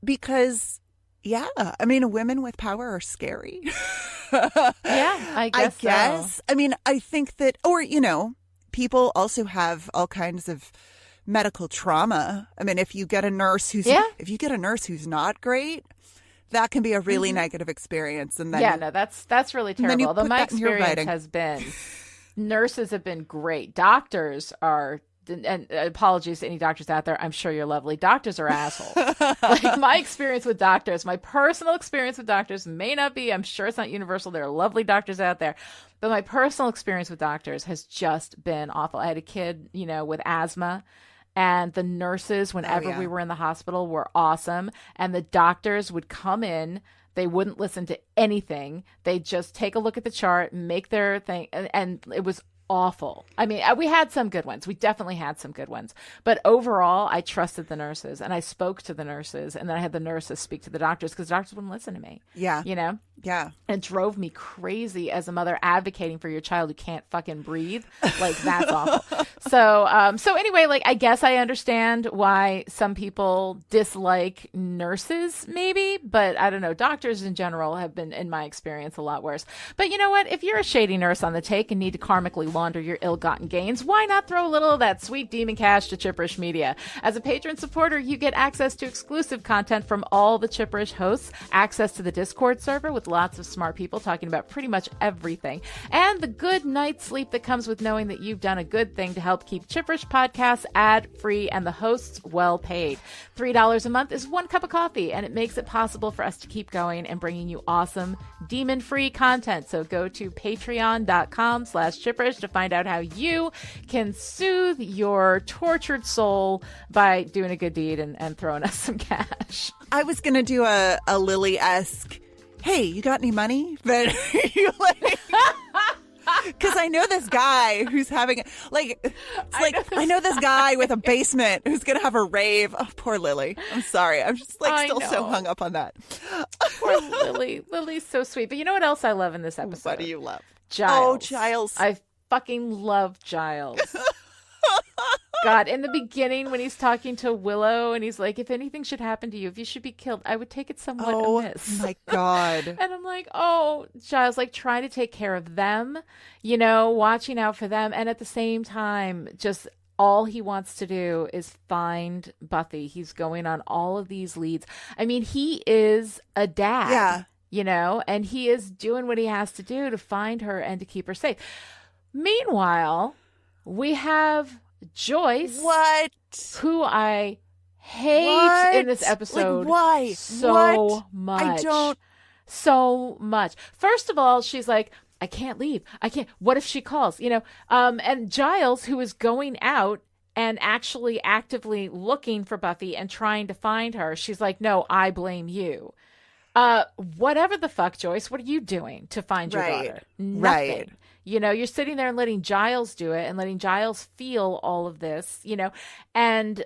Speaker 3: Because, yeah, I mean, women with power are scary.
Speaker 2: Yeah, I guess.
Speaker 3: I mean, I think that, or, people also have all kinds of medical trauma. I mean, if you get a nurse who's not great, that can be a really negative experience. And then
Speaker 2: that's really terrible. Although my experience has been, nurses have been great. Doctors are, and apologies to any doctors out there, I'm sure you're lovely. Doctors are assholes. Like, my experience with doctors, my personal experience with doctors may not be, I'm sure it's not universal. There are lovely doctors out there. But my personal experience with doctors has just been awful. I had a kid, with asthma. And the nurses, whenever we were in the hospital, were awesome. And the doctors would come in. They wouldn't listen to anything. They'd just take a look at the chart, make their thing. And it was awful. I mean, we had some good ones. We definitely had some good ones. But overall, I trusted the nurses. And I spoke to the nurses. And then I had the nurses speak to the doctors because the doctors wouldn't listen to me.
Speaker 3: Yeah. Yeah.
Speaker 2: It drove me crazy as a mother advocating for your child who can't fucking breathe. Like, that's awful. So anyway, like, I guess I understand why some people dislike nurses, maybe, but I don't know. Doctors in general have been, in my experience, a lot worse. But you know what? If you're a shady nurse on the take and need to karmically launder your ill-gotten gains, why not throw a little of that sweet demon cash to Chipperish Media? As a patron supporter, you get access to exclusive content from all the Chipperish hosts, access to the Discord server with lots of smart people talking about pretty much everything, and the good night's sleep that comes with knowing that you've done a good thing to help keep Chipperish podcasts ad-free and the hosts well paid. $3 a month is one cup of coffee, and it makes it possible for us to keep going and bringing you awesome demon-free content. So go to patreon.com/Chipperish to find out how you can soothe your tortured soul by doing a good deed and throwing us some cash.
Speaker 3: I was going to do a Lily-esque, hey, you got any money? But you like, because I know this guy who's having, I know this guy with a basement who's going to have a rave. Oh, poor Lily. I'm sorry. I'm just still so hung up on that.
Speaker 2: Poor Lily. Lily's so sweet. But you know what else I love in this episode?
Speaker 3: What do you love?
Speaker 2: Giles.
Speaker 3: Oh, Giles.
Speaker 2: I fucking love Giles. God, in the beginning when he's talking to Willow and he's like, if anything should happen to you, if you should be killed, I would take it somewhat amiss.
Speaker 3: Oh my God.
Speaker 2: And I'm like, oh, Giles, like, trying to take care of them, watching out for them. And at the same time, just all he wants to do is find Buffy. He's going on all of these leads. I mean, he is a dad, and he is doing what he has to do to find her and to keep her safe. Meanwhile, we have Joyce, who I hate in this episode.
Speaker 3: Like, why?
Speaker 2: So much. So much. First of all, she's like, I can't leave. I can't. What if she calls? And Giles, who is going out and actually actively looking for Buffy and trying to find her, she's like, no, I blame you. Whatever the fuck, Joyce, what are you doing to find your daughter? Nothing.
Speaker 3: Right.
Speaker 2: You're sitting there and letting Giles do it and letting Giles feel all of this, and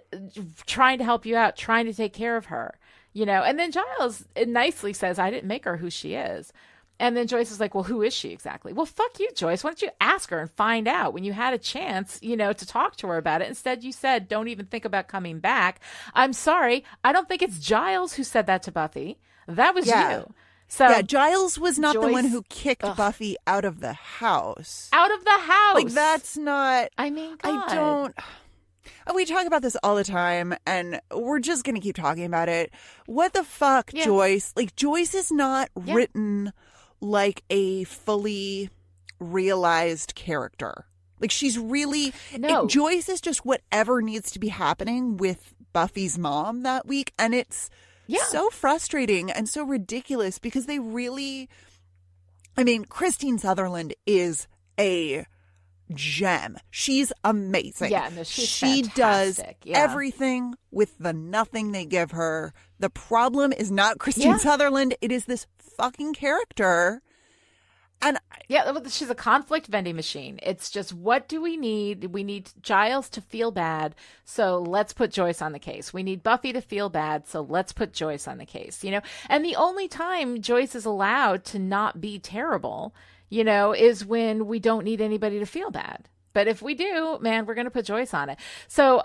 Speaker 2: trying to help you out, trying to take care of her, and then Giles nicely says, I didn't make her who she is. And then Joyce is like, well, who is she exactly? Well, fuck you, Joyce. Why don't you ask her and find out when you had a chance, to talk to her about it? Instead, you said, don't even think about coming back. I'm sorry. I don't think it's Giles who said that to Buffy. That was you. So
Speaker 3: yeah, Giles was not the one who kicked Buffy out of the house.
Speaker 2: Out of the house.
Speaker 3: Like, that's not...
Speaker 2: I mean, God.
Speaker 3: I don't... We talk about this all the time, and we're just going to keep talking about it. What the fuck, Joyce? Like, Joyce is not written like a fully realized character. Like, she's really...
Speaker 2: No.
Speaker 3: Joyce is just whatever needs to be happening with Buffy's mom that week, and it's...
Speaker 2: Yeah.
Speaker 3: So frustrating and so ridiculous because they really, I mean, Christine Sutherland is a gem. She's amazing.
Speaker 2: Yeah, no, she's
Speaker 3: she
Speaker 2: fantastic.
Speaker 3: Does everything with the nothing they give her. The problem is not Christine Sutherland. It is this fucking character. And
Speaker 2: yeah, she's a conflict vending machine. It's just, what do we need? We need Giles to feel bad, so let's put Joyce on the case. We need Buffy to feel bad, so let's put Joyce on the case, you know? And the only time Joyce is allowed to not be terrible, you know, is when we don't need anybody to feel bad. But if we do, man, we're going to put Joyce on it. So,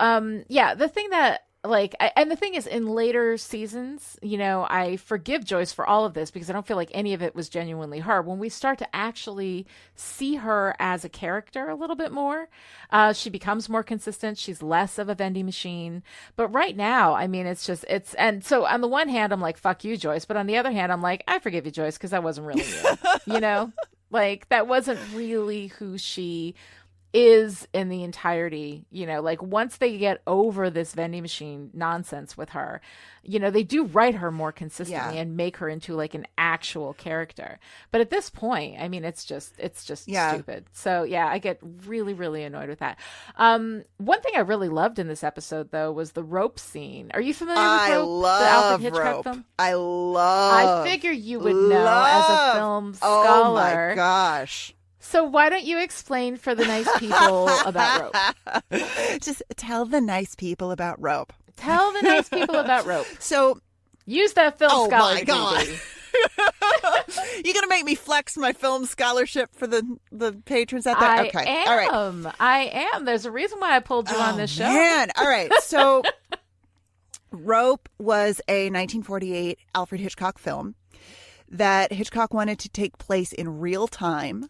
Speaker 2: yeah, the thing that, like, and the thing is, in later seasons, you know, I forgive Joyce for all of this because I don't feel like any of it was genuinely her. When we start to actually see her as a character a little bit more, she becomes more consistent. She's less of a vending machine. But right now, I mean, and so on the one hand, I'm like, fuck you, Joyce. But on the other hand, I'm like, I forgive you, Joyce, because that wasn't really you, you know? Like, that wasn't really who she is in the entirety, you know, like once they get over this vending machine nonsense with her, you know, they do write her more consistently and make her into like an actual character. But at this point, I mean, it's just stupid. So yeah, I get really, really annoyed with that. One thing I really loved in this episode though was the rope scene. Are you familiar with Rope? The Alfred Hitchcock
Speaker 3: Rope.
Speaker 2: film?
Speaker 3: I
Speaker 2: figure you would know as a film scholar.
Speaker 3: Oh my gosh.
Speaker 2: So why don't you explain for the nice people about Rope?
Speaker 3: Just tell the nice people about Rope.
Speaker 2: Tell the nice people about Rope.
Speaker 3: So
Speaker 2: use that film scholar.
Speaker 3: Oh my God. You're going to make me flex my film scholarship for the patrons out there? Okay. All right.
Speaker 2: I am. There's a reason why I pulled you on this show.
Speaker 3: Man. All right. So Rope was a 1948 Alfred Hitchcock film that Hitchcock wanted to take place in real time.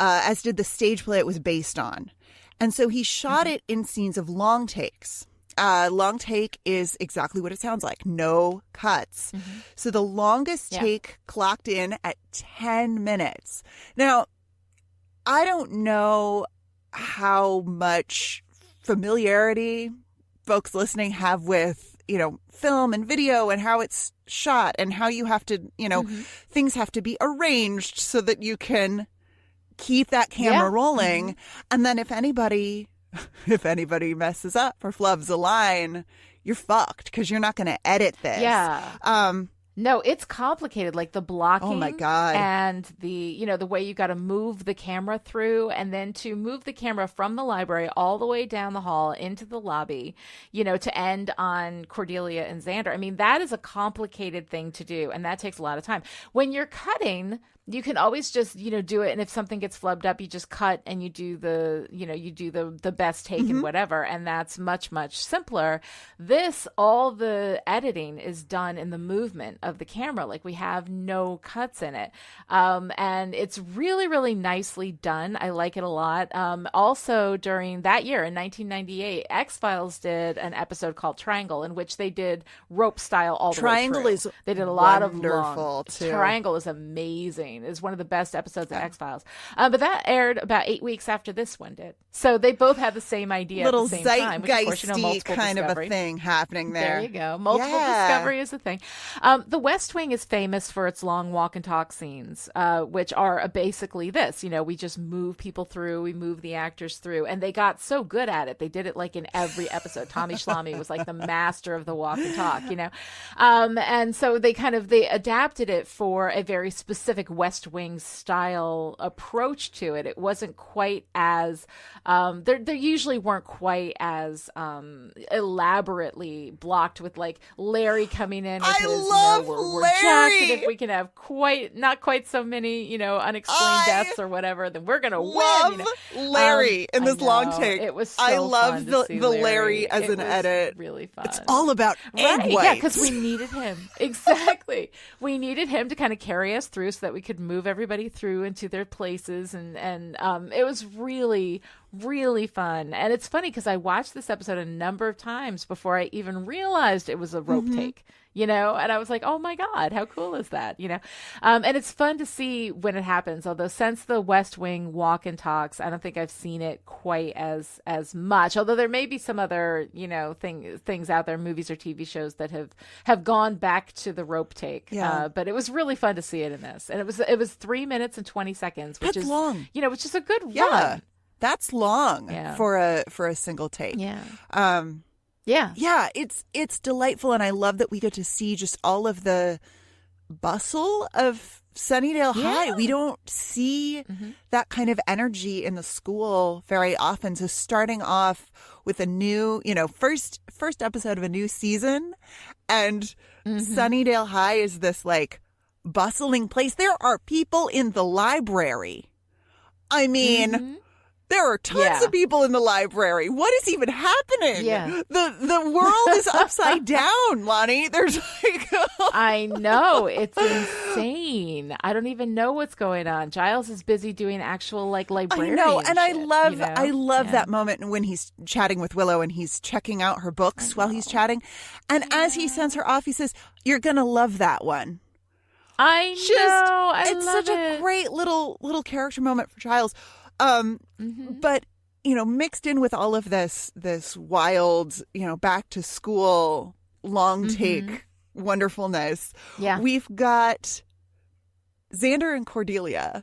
Speaker 3: As did the stage play it was based on. And so he shot it in scenes of long takes. Long take is exactly what it sounds like. No cuts. Mm-hmm. So the longest take clocked in at 10 minutes. Now, I don't know how much familiarity folks listening have with, you know, film and video and how it's shot and how you have to, you know, things have to be arranged so that you can keep that camera rolling. And then if anybody messes up or flubs a line, you're fucked because you're not going to edit this.
Speaker 2: No, it's complicated. Like the blocking.
Speaker 3: Oh my God.
Speaker 2: And the, you know, the way you got to move the camera through, and then to move the camera from the library all the way down the hall into the lobby, you know, to end on Cordelia and Xander. I mean, that is a complicated thing to do. And that takes a lot of time. When you're cutting, you can always just, you know, do it. And if something gets flubbed up, you just cut and you do the best take and whatever. And that's much, much simpler. All the editing is done in the movement of the camera. Like we have no cuts in it. And it's really, really nicely done. I like it a lot. Also during that year in 1998, X-Files did an episode called Triangle in which they did rope style all the way through.
Speaker 3: Triangle is
Speaker 2: they did a lot of
Speaker 3: wonderful too.
Speaker 2: Triangle is amazing. Is one of the best episodes of X-Files. But that aired about 8 weeks after this one did. So they both had the same idea
Speaker 3: little
Speaker 2: at the same time. Which, of course, you know, multiple
Speaker 3: kind
Speaker 2: discovery.
Speaker 3: of a thing happening there.
Speaker 2: There you go. Multiple discovery is a thing. The West Wing is famous for its long walk and talk scenes, which are basically this. You know, we just move people through. We move the actors through. And they got so good at it. They did it like in every episode. Tommy Schlamme was like the master of the walk and talk, you know. And so they adapted it for a very specific West Wing style approach to it. It wasn't quite as they usually weren't quite as elaborately blocked with like Larry coming in with we're jacked, and if we can have not quite so many, you know, unexplained deaths or whatever, then we're gonna win. You know?
Speaker 3: Larry in this long take.
Speaker 2: It was so
Speaker 3: I love
Speaker 2: fun
Speaker 3: the Larry as an edit.
Speaker 2: Really fun.
Speaker 3: It's all about egg whites.
Speaker 2: Yeah, because we needed him. Exactly. We needed him to kind of carry us through so that we could move everybody through into their places, and it was really, really fun. And it's funny because I watched this episode a number of times before I even realized it was a rope take, you know, and I was like, oh my God, how cool is that, you know? And it's fun to see when it happens, although since the West Wing walk and talks, I don't think I've seen it quite as much, although there may be some other, you know, things out there, movies or TV shows that have gone back to the rope take. But it was really fun to see it in this. And it was 3 minutes and 20 seconds, which is long, you know, which is a good run.
Speaker 3: That's long for a single take. It's delightful, and I love that we get to see just all of the bustle of Sunnydale High. We don't see that kind of energy in the school very often. So starting off with a new, first episode of a new season, and Sunnydale High is this like bustling place. There are people in the library. I mean, there are tons of people in the library. What is even happening?
Speaker 2: Yeah.
Speaker 3: The world is upside down, Lani. There's like
Speaker 2: I know. It's insane. I don't even know what's going on. Giles is busy doing actual like librarian
Speaker 3: I know, and
Speaker 2: shit,
Speaker 3: I love that moment when he's chatting with Willow and he's checking out her books while he's chatting. And as he sends her off, he says, "You're gonna love that one."
Speaker 2: I know.
Speaker 3: It's such a great little character moment for Giles. But mixed in with all of this wild, back to school long take wonderfulness.
Speaker 2: Yeah,
Speaker 3: we've got Xander and Cordelia,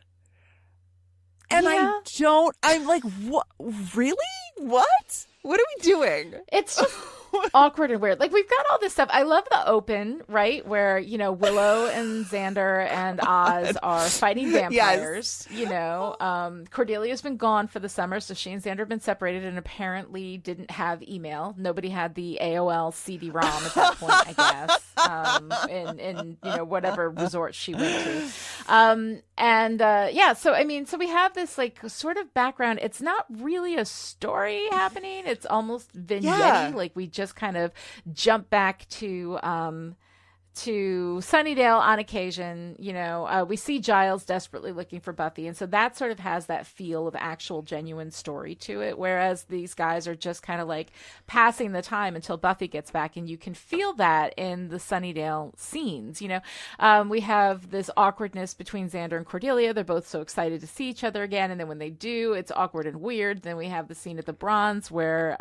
Speaker 3: and I'm like, what? Really? What? What are we doing?
Speaker 2: It's just awkward and weird. Like, we've got all this stuff. I love the open, right? Where, Willow and Xander and Oz are fighting vampires. Cordelia's been gone for the summer, so she and Xander have been separated and apparently didn't have email. Nobody had the AOL CD-ROM at that point, I guess, in whatever resort she went to. So we have this like sort of background. It's not really a story happening. It's almost vignette-y. Like, we just kind of jump back to Sunnydale on occasion. We see Giles desperately looking for Buffy, and so that sort of has that feel of actual genuine story to it, whereas these guys are just kind of like passing the time until Buffy gets back, and you can feel that in the Sunnydale scenes. We have this awkwardness between Xander and Cordelia. They're both so excited to see each other again, and then when they do, it's awkward and weird. Then we have the scene at the Bronze where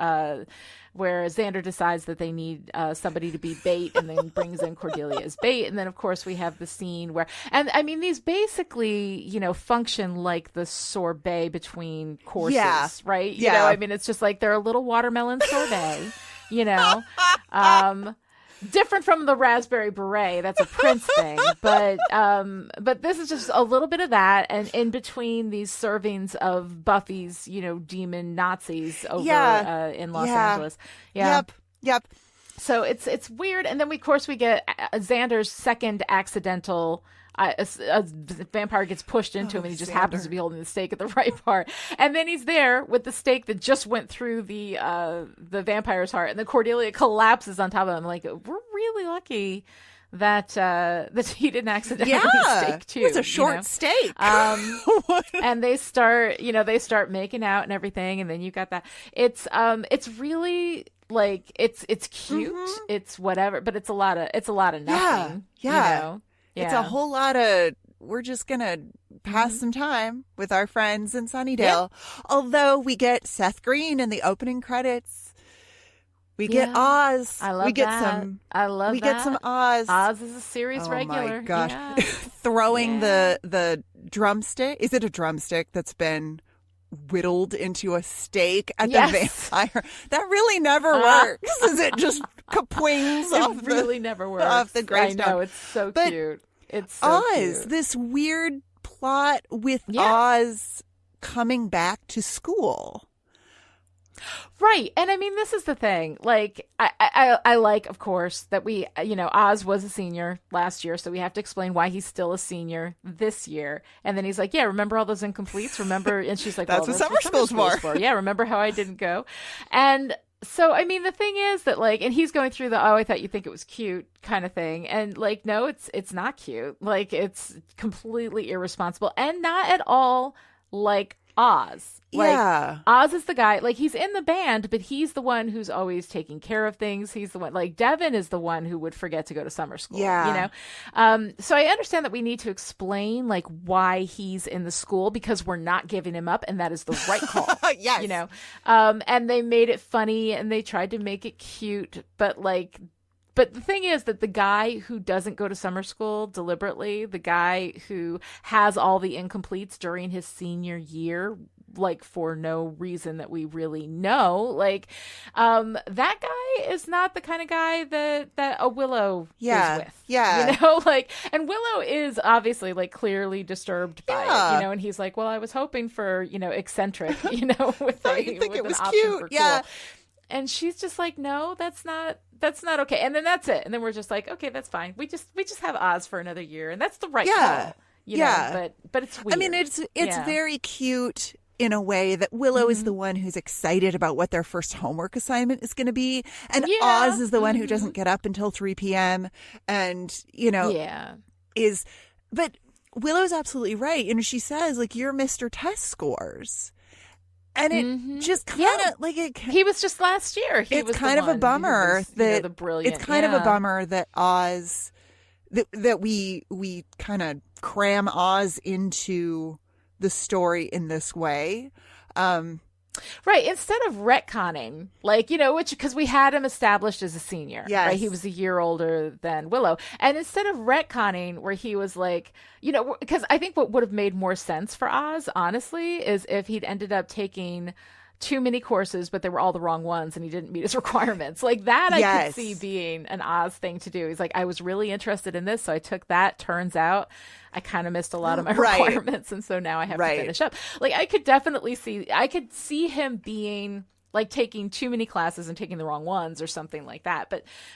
Speaker 2: Xander decides that they need somebody to be bait, and then brings in Cordelia as bait. And then, of course, we have the scene where, and I mean, these basically, function like the sorbet between courses, right? It's just like they're a little watermelon sorbet, different from the raspberry beret. That's a Prince thing, but this is just a little bit of that, and in between these servings of Buffy's, demon Nazis over in Los Angeles.
Speaker 3: Yep.
Speaker 2: So it's weird, and then we get Xander's second accidental. A vampire gets pushed into him, and he just happens to be holding the stake at the right part, and then he's there with the stake that just went through the vampire's heart, and the Cordelia collapses on top of him. Like, we're really lucky that he didn't accidentally stake too.
Speaker 3: It was a short stake.
Speaker 2: And they start making out and everything, and then you got that. It's really like it's cute, it's whatever, but it's a lot of nothing.
Speaker 3: It's a whole lot of, we're just going to pass some time with our friends in Sunnydale. Yeah. Although we get Seth Green in the opening credits. We get Oz.
Speaker 2: I love
Speaker 3: that. We get some Oz.
Speaker 2: Oz is a series regular.
Speaker 3: Oh my gosh.
Speaker 2: Yeah.
Speaker 3: Throwing the drumstick. Is it a drumstick that's been whittled into a stake at the vampire? That really never works. Is it just kapwings off
Speaker 2: it really never works
Speaker 3: off the gravestone?
Speaker 2: I know, it's so cute. It's so
Speaker 3: Oz,
Speaker 2: cute.
Speaker 3: this weird plot with Oz coming back to school.
Speaker 2: Right. And I mean, this is the thing. Like, I like, of course, that we, Oz was a senior last year, so we have to explain why he's still a senior this year. And then he's like, yeah, remember all those incompletes? Remember? And she's like,
Speaker 3: that's what summer school's for.
Speaker 2: Yeah, remember how I didn't go? And so, I mean, the thing is that, like, and he's going through the, I thought you'd think it was cute kind of thing. And, like, no, it's not cute. Like, it's completely irresponsible and not at all like Oz. Like, Oz is the guy, like, he's in the band, but he's the one who's always taking care of things. He's the one, like, Devin is the one who would forget to go to summer school, So I understand that we need to explain, like, why he's in the school, because we're not giving him up, and that is the right call.
Speaker 3: Yes.
Speaker 2: And they made it funny, and they tried to make it cute, but the thing is that the guy who doesn't go to summer school deliberately, the guy who has all the incompletes during his senior year, like for no reason that we really know. Like, that guy is not the kind of guy that a Willow is with.
Speaker 3: Yeah.
Speaker 2: You know, like, and Willow is obviously like clearly disturbed by it, you know, and he's like, well, I was hoping for, you know, eccentric, you know, with
Speaker 3: you think it was cute. Yeah.
Speaker 2: Cool. And she's just like, no, that's not okay. And then that's it. And then we're just like, okay, that's fine. We just have Oz for another year, and that's the right call. You know, but it's weird.
Speaker 3: I mean, it's very cute in a way that Willow is the one who's excited about what their first homework assignment is going to be, and Oz is the one who doesn't get up until 3 p.m. and, you know, but Willow's absolutely right. You know, she says, like, you're Mr. Test Scores. And it just kind of like
Speaker 2: he was just last year. He
Speaker 3: it's
Speaker 2: was
Speaker 3: kind of a bummer that
Speaker 2: the brilliant.
Speaker 3: It's kind of a bummer that Oz that we kind of cram Oz into the story in this way.
Speaker 2: Right. Instead of retconning, like, you know, because we had him established as a senior.
Speaker 3: Yes.
Speaker 2: Right. He was a year older than Willow. And instead of retconning where he was like, you know, because I think what would have made more sense for Oz, honestly, is if he'd ended up taking too many courses, but they were all the wrong ones and he didn't meet his requirements. Like that, I could see being an Oz thing to do. He's like, I was really interested in this, so I took that. Turns out I kind of missed a lot of my requirements, and so now I have to finish up. Like I could definitely see him being like taking too many classes and taking the wrong ones or something like that.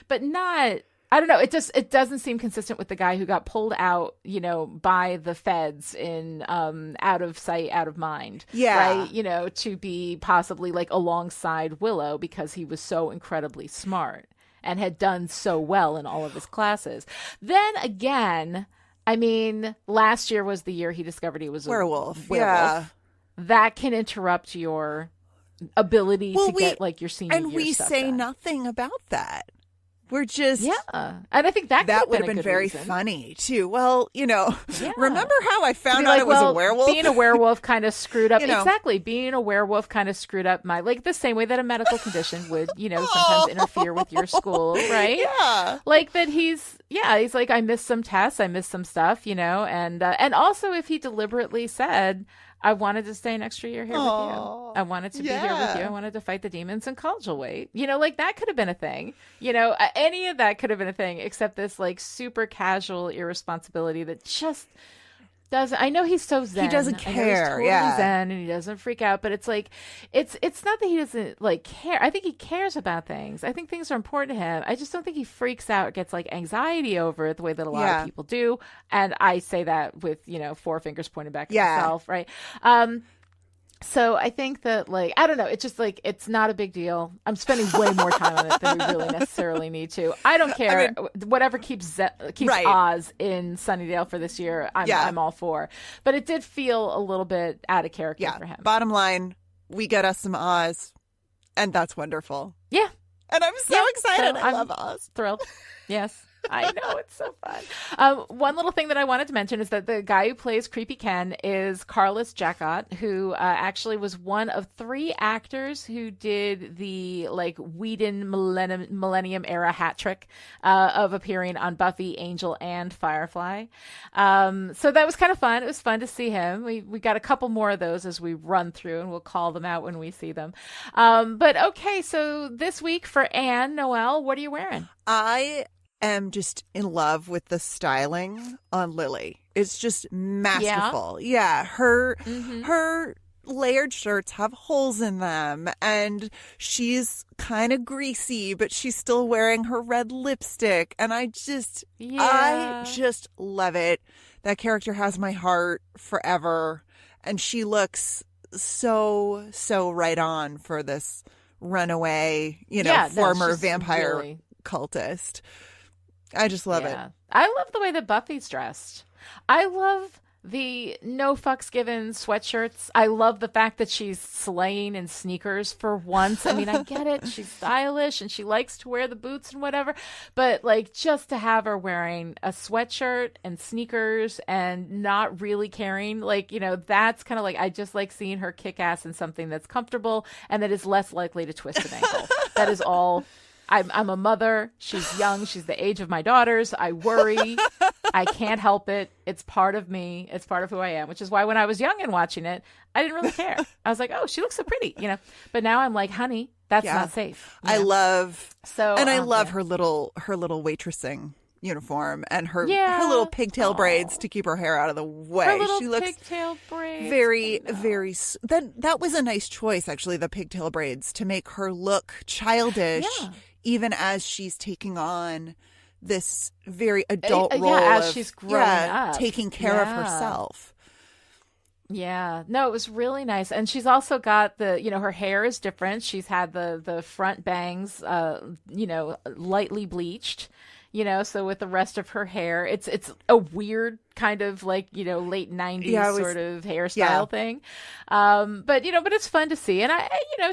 Speaker 2: But not, I don't know. It doesn't seem consistent with the guy who got pulled out, you know, by the feds in out of sight, out of mind.
Speaker 3: Yeah.
Speaker 2: Right. You know, to be possibly like alongside Willow because he was so incredibly smart and had done so well in all of his classes. Then again, I mean, last year was the year he discovered he was a werewolf.
Speaker 3: Yeah.
Speaker 2: That can interrupt your ability to get like your senior year
Speaker 3: and we
Speaker 2: stuff
Speaker 3: say
Speaker 2: done.
Speaker 3: Nothing about that. We're just
Speaker 2: and I think that
Speaker 3: would have been very
Speaker 2: reason.
Speaker 3: Funny too. Well, you know, remember how I found out
Speaker 2: like,
Speaker 3: it was a werewolf?
Speaker 2: Being a werewolf kind of screwed up.
Speaker 3: You know.
Speaker 2: Exactly, being a werewolf kind of screwed up my like the same way that a medical condition would, you know, sometimes interfere with your school, right?
Speaker 3: Yeah,
Speaker 2: like that. He's like I missed some tests, I missed some stuff, you know, and also if he deliberately said, I wanted to stay an extra year here with you. I wanted to be here with you. I wanted to fight the demons in Culture. You know, like that could have been a thing. You know, any of that could have been a thing, except this like super casual irresponsibility that just doesn't. I know he's so zen.
Speaker 3: He doesn't care.
Speaker 2: He's totally zen and he doesn't freak out. But it's like, it's not that he doesn't like care. I think he cares about things. I think things are important to him. I just don't think he freaks out, gets like anxiety over it the way that a lot of people do. And I say that with, you know, 4 fingers pointed back at himself, right? So I think that, like, I don't know. It's just like, it's not a big deal. I'm spending way more time on it than we really necessarily need to. I don't care. I mean, whatever keeps Oz in Sunnydale for this year, I'm all for. But it did feel a little bit out of character for him.
Speaker 3: Bottom line, we get us some Oz, and that's wonderful.
Speaker 2: Yeah.
Speaker 3: And I'm so excited.
Speaker 2: So
Speaker 3: I love Oz.
Speaker 2: Thrilled. Yes. I know, it's so fun. One little thing that I wanted to mention is that the guy who plays Creepy Ken is Carlos Jacot, who actually was one of 3 actors who did the like Whedon Millennium era hat trick of appearing on Buffy, Angel, and Firefly. So that was kind of fun. It was fun to see him. We got a couple more of those as we run through, and we'll call them out when we see them. But okay, so this week for Anne, Noelle, what are you wearing?
Speaker 3: I am just in love with the styling on Lily. It's just masterful. Yeah, her layered shirts have holes in them, and she's kind of greasy, but she's still wearing her red lipstick, and I just love it. That character has my heart forever, and she looks so right on for this runaway, former vampire cultist. I just love it.
Speaker 2: I love the way that Buffy's dressed. I love the no fucks given sweatshirts. I love the fact that she's slaying in sneakers for once. I mean, I get it. She's stylish and she likes to wear the boots and whatever. But like just to have her wearing a sweatshirt and sneakers and not really caring, like, that's kind of like, I just like seeing her kick ass in something that's comfortable and that is less likely to twist an ankle. That is all. I'm a mother. She's young. She's the age of my daughters. I worry I can't help it. It's part of me. It's part of who I am, which is why when I was young and watching it, I didn't really care. I was like, oh, she looks so pretty, But now I'm like, honey, that's not safe.
Speaker 3: I love I love
Speaker 2: yeah.
Speaker 3: her little waitressing uniform and her little pigtail braids to keep her hair out of the way.
Speaker 2: Her little
Speaker 3: she looks
Speaker 2: pigtail braids.
Speaker 3: very that was a nice choice, actually, the pigtail braids, to make her look childish even as she's taking on this very adult role
Speaker 2: as she's growing up,
Speaker 3: taking care of herself.
Speaker 2: Yeah, no, it was really nice. And she's also got her hair is different. She's had the front bangs, lightly bleached, so with the rest of her hair, it's a weird kind of like, late 90s sort of hairstyle thing. But it's fun to see. And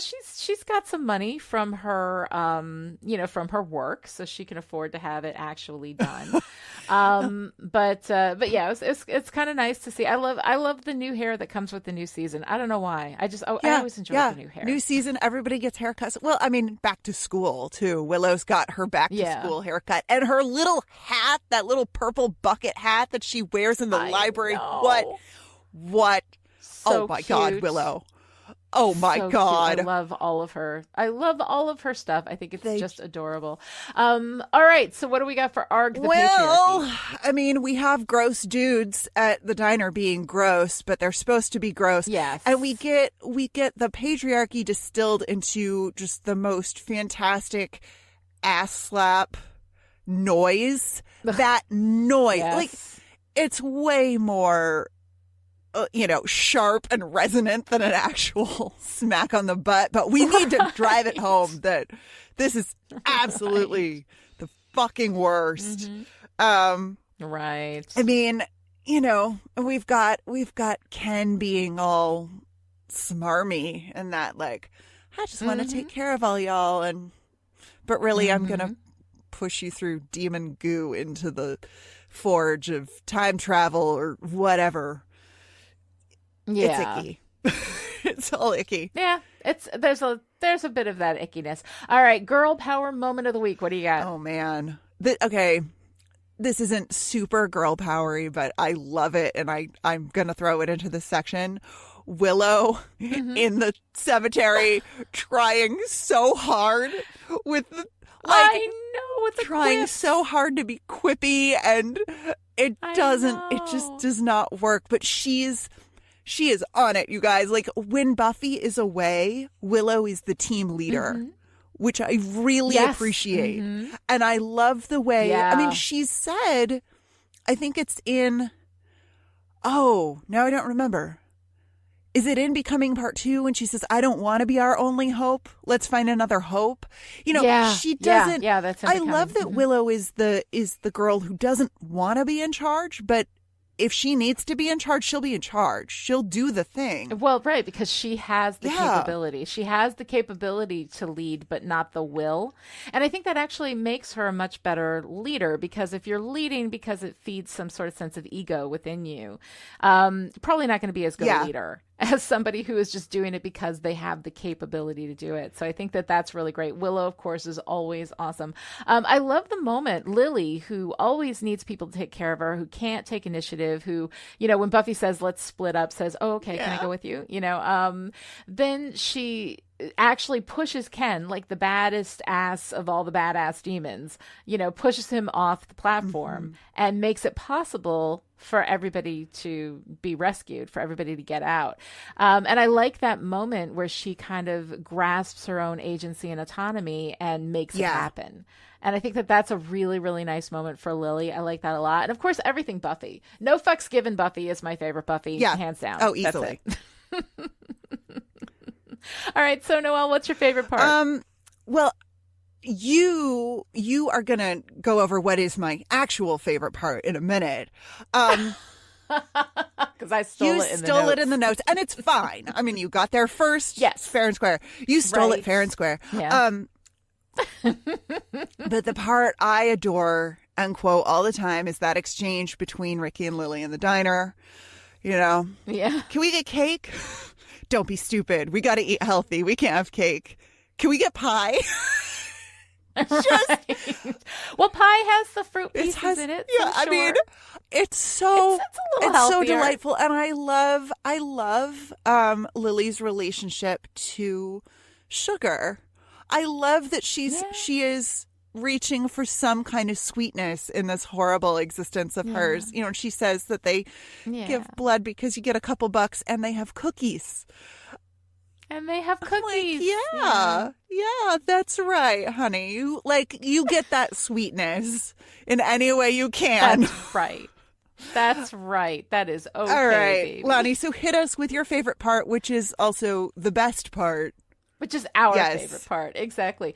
Speaker 2: she's got some money from her, from her work, so she can afford to have it actually done. But yeah, it's kind of nice to see. I love the new hair that comes with the new season. I don't know why. I always enjoy the new hair.
Speaker 3: New season, everybody gets haircuts. Well, I mean, back to school too. Willow's got her back to school haircut, and her little hat, that little purple bucket hat that she wears in the library.
Speaker 2: Know.
Speaker 3: What?
Speaker 2: So
Speaker 3: oh my
Speaker 2: cute.
Speaker 3: God, Willow. Oh my
Speaker 2: So
Speaker 3: God.
Speaker 2: cute. I love all of her. I love all of her stuff. I think it's just adorable. All right. So what do we got for ARG the patriarchy?
Speaker 3: I mean, we have gross dudes at the diner being gross, but they're supposed to be gross.
Speaker 2: Yes.
Speaker 3: And we get the patriarchy distilled into just the most fantastic ass slap noise. That noise.
Speaker 2: Yes.
Speaker 3: Like, it's way more sharp and resonant than an actual smack on the butt, but we need to drive it home that this is absolutely the fucking worst.
Speaker 2: Right.
Speaker 3: I mean, we've got Ken being all smarmy and that, like, I just want to take care of all y'all, but really I'm gonna push you through demon goo into the forge of time travel or whatever.
Speaker 2: Yeah.
Speaker 3: It's icky. It's all icky.
Speaker 2: Yeah, there's a bit of that ickiness. All right, girl power moment of the week. What do you got?
Speaker 3: Oh man. Okay. This isn't super girl powery, but I love it, and I'm gonna throw it into this section. Willow in the cemetery trying so hard with the,
Speaker 2: I know, with the
Speaker 3: trying
Speaker 2: quips.
Speaker 3: so hard to be quippy, and it just does not work. But she is on it, you guys. Like, when Buffy is away, Willow is the team leader, which I really appreciate. And I love the way, I mean, she's said, I think it's in, now I don't remember. Is it in Becoming Part 2 when she says, I don't want to be our only hope. Let's find another hope. She doesn't.
Speaker 2: Yeah, that's in
Speaker 3: I
Speaker 2: Becoming.
Speaker 3: love that Willow is the girl who doesn't want to be in charge, but if she needs to be in charge, she'll be in charge. She'll do the thing.
Speaker 2: Well, right, because she has the capability. She has the capability to lead, but not the will. And I think that actually makes her a much better leader, because if you're leading because it feeds some sort of sense of ego within you, probably not going to be as good a leader as somebody who is just doing it because they have the capability to do it. So I think that that's really great. Willow, of course, is always awesome. I love the moment Lily, who always needs people to take care of her, who can't take initiative, who, when Buffy says, let's split up, says, oh, okay, can I go with you? Then she actually pushes Ken, like the baddest ass of all the badass demons, pushes him off the platform and makes it possible for everybody to be rescued, for everybody to get out. And I like that moment where she kind of grasps her own agency and autonomy and makes it happen. And I think that that's a really, really nice moment for Lily. I like that a lot. And of course, everything Buffy. No fucks given Buffy is my favorite Buffy, hands down.
Speaker 3: Oh, easily.
Speaker 2: That's it. All right. So, Noelle, what's your favorite part?
Speaker 3: Well, you are going to go over what is my actual favorite part in a minute.
Speaker 2: Because I stole it in the notes.
Speaker 3: And it's fine. I mean, you got there first.
Speaker 2: Yes.
Speaker 3: Fair and square. You stole it fair and square.
Speaker 2: Yeah.
Speaker 3: But the part I adore and quote all the time is that exchange between Ricky and Lily in the diner.
Speaker 2: Yeah.
Speaker 3: Can we get cake? Don't be stupid. We got to eat healthy. We can't have cake. Can we get pie?
Speaker 2: Right. Well, pie has the fruit pieces in it.
Speaker 3: Yeah,
Speaker 2: so
Speaker 3: I mean,
Speaker 2: sure.
Speaker 3: it's so
Speaker 2: it's a little
Speaker 3: so
Speaker 2: healthier.
Speaker 3: delightful, and I love Lily's relationship to sugar. I love that she is reaching for some kind of sweetness in this horrible existence of hers. You know, she says that they give blood because you get a couple bucks, and they have cookies.
Speaker 2: And they have cookies.
Speaker 3: Like, yeah, that's right, honey. You get that sweetness in any way you can.
Speaker 2: That's right. That's right. That is okay,
Speaker 3: All right,
Speaker 2: baby.
Speaker 3: Lani, so hit us with your favorite part, which is also the best part.
Speaker 2: Which is our favorite part. Exactly.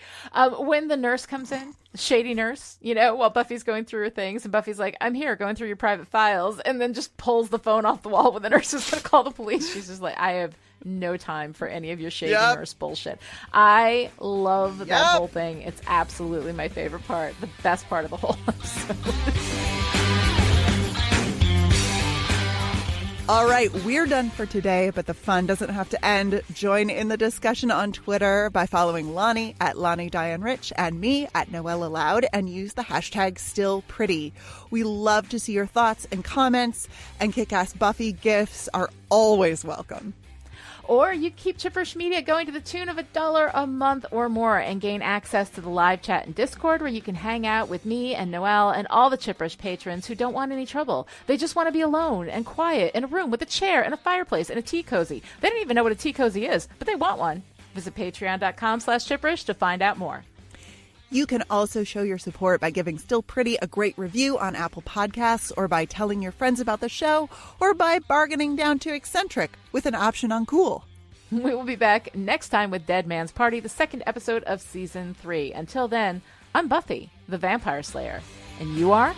Speaker 2: When the nurse comes in, the shady nurse, while Buffy's going through her things, and Buffy's like, I'm here going through your private files, and then just pulls the phone off the wall when the nurse is going to call the police. She's just like, I have no time for any of your shady nurse bullshit. I love that whole thing. It's absolutely my favorite part. The best part of the whole episode.
Speaker 3: All right, we're done for today, but the fun doesn't have to end. Join in the discussion on Twitter by following Lani at LaniDianeRich and me at Noelle Aloud, and use the hashtag StillPretty. We love to see your thoughts and comments, and Kick-Ass Buffy gifts are always welcome.
Speaker 2: Or you keep Chipperish Media going to the tune of $1 a month or more and gain access to the live chat and Discord, where you can hang out with me and Noelle and all the Chipperish patrons who don't want any trouble. They just want to be alone and quiet in a room with a chair and a fireplace and a tea cozy. They don't even know what a tea cozy is, but they want one. Visit patreon.com/Chipperish to find out more.
Speaker 3: You can also show your support by giving Still Pretty a great review on Apple Podcasts, or by telling your friends about the show, or by bargaining down to eccentric with an option on cool.
Speaker 2: We will be back next time with Dead Man's Party, the second episode of Season 3. Until then, I'm Buffy, the Vampire Slayer. And you are?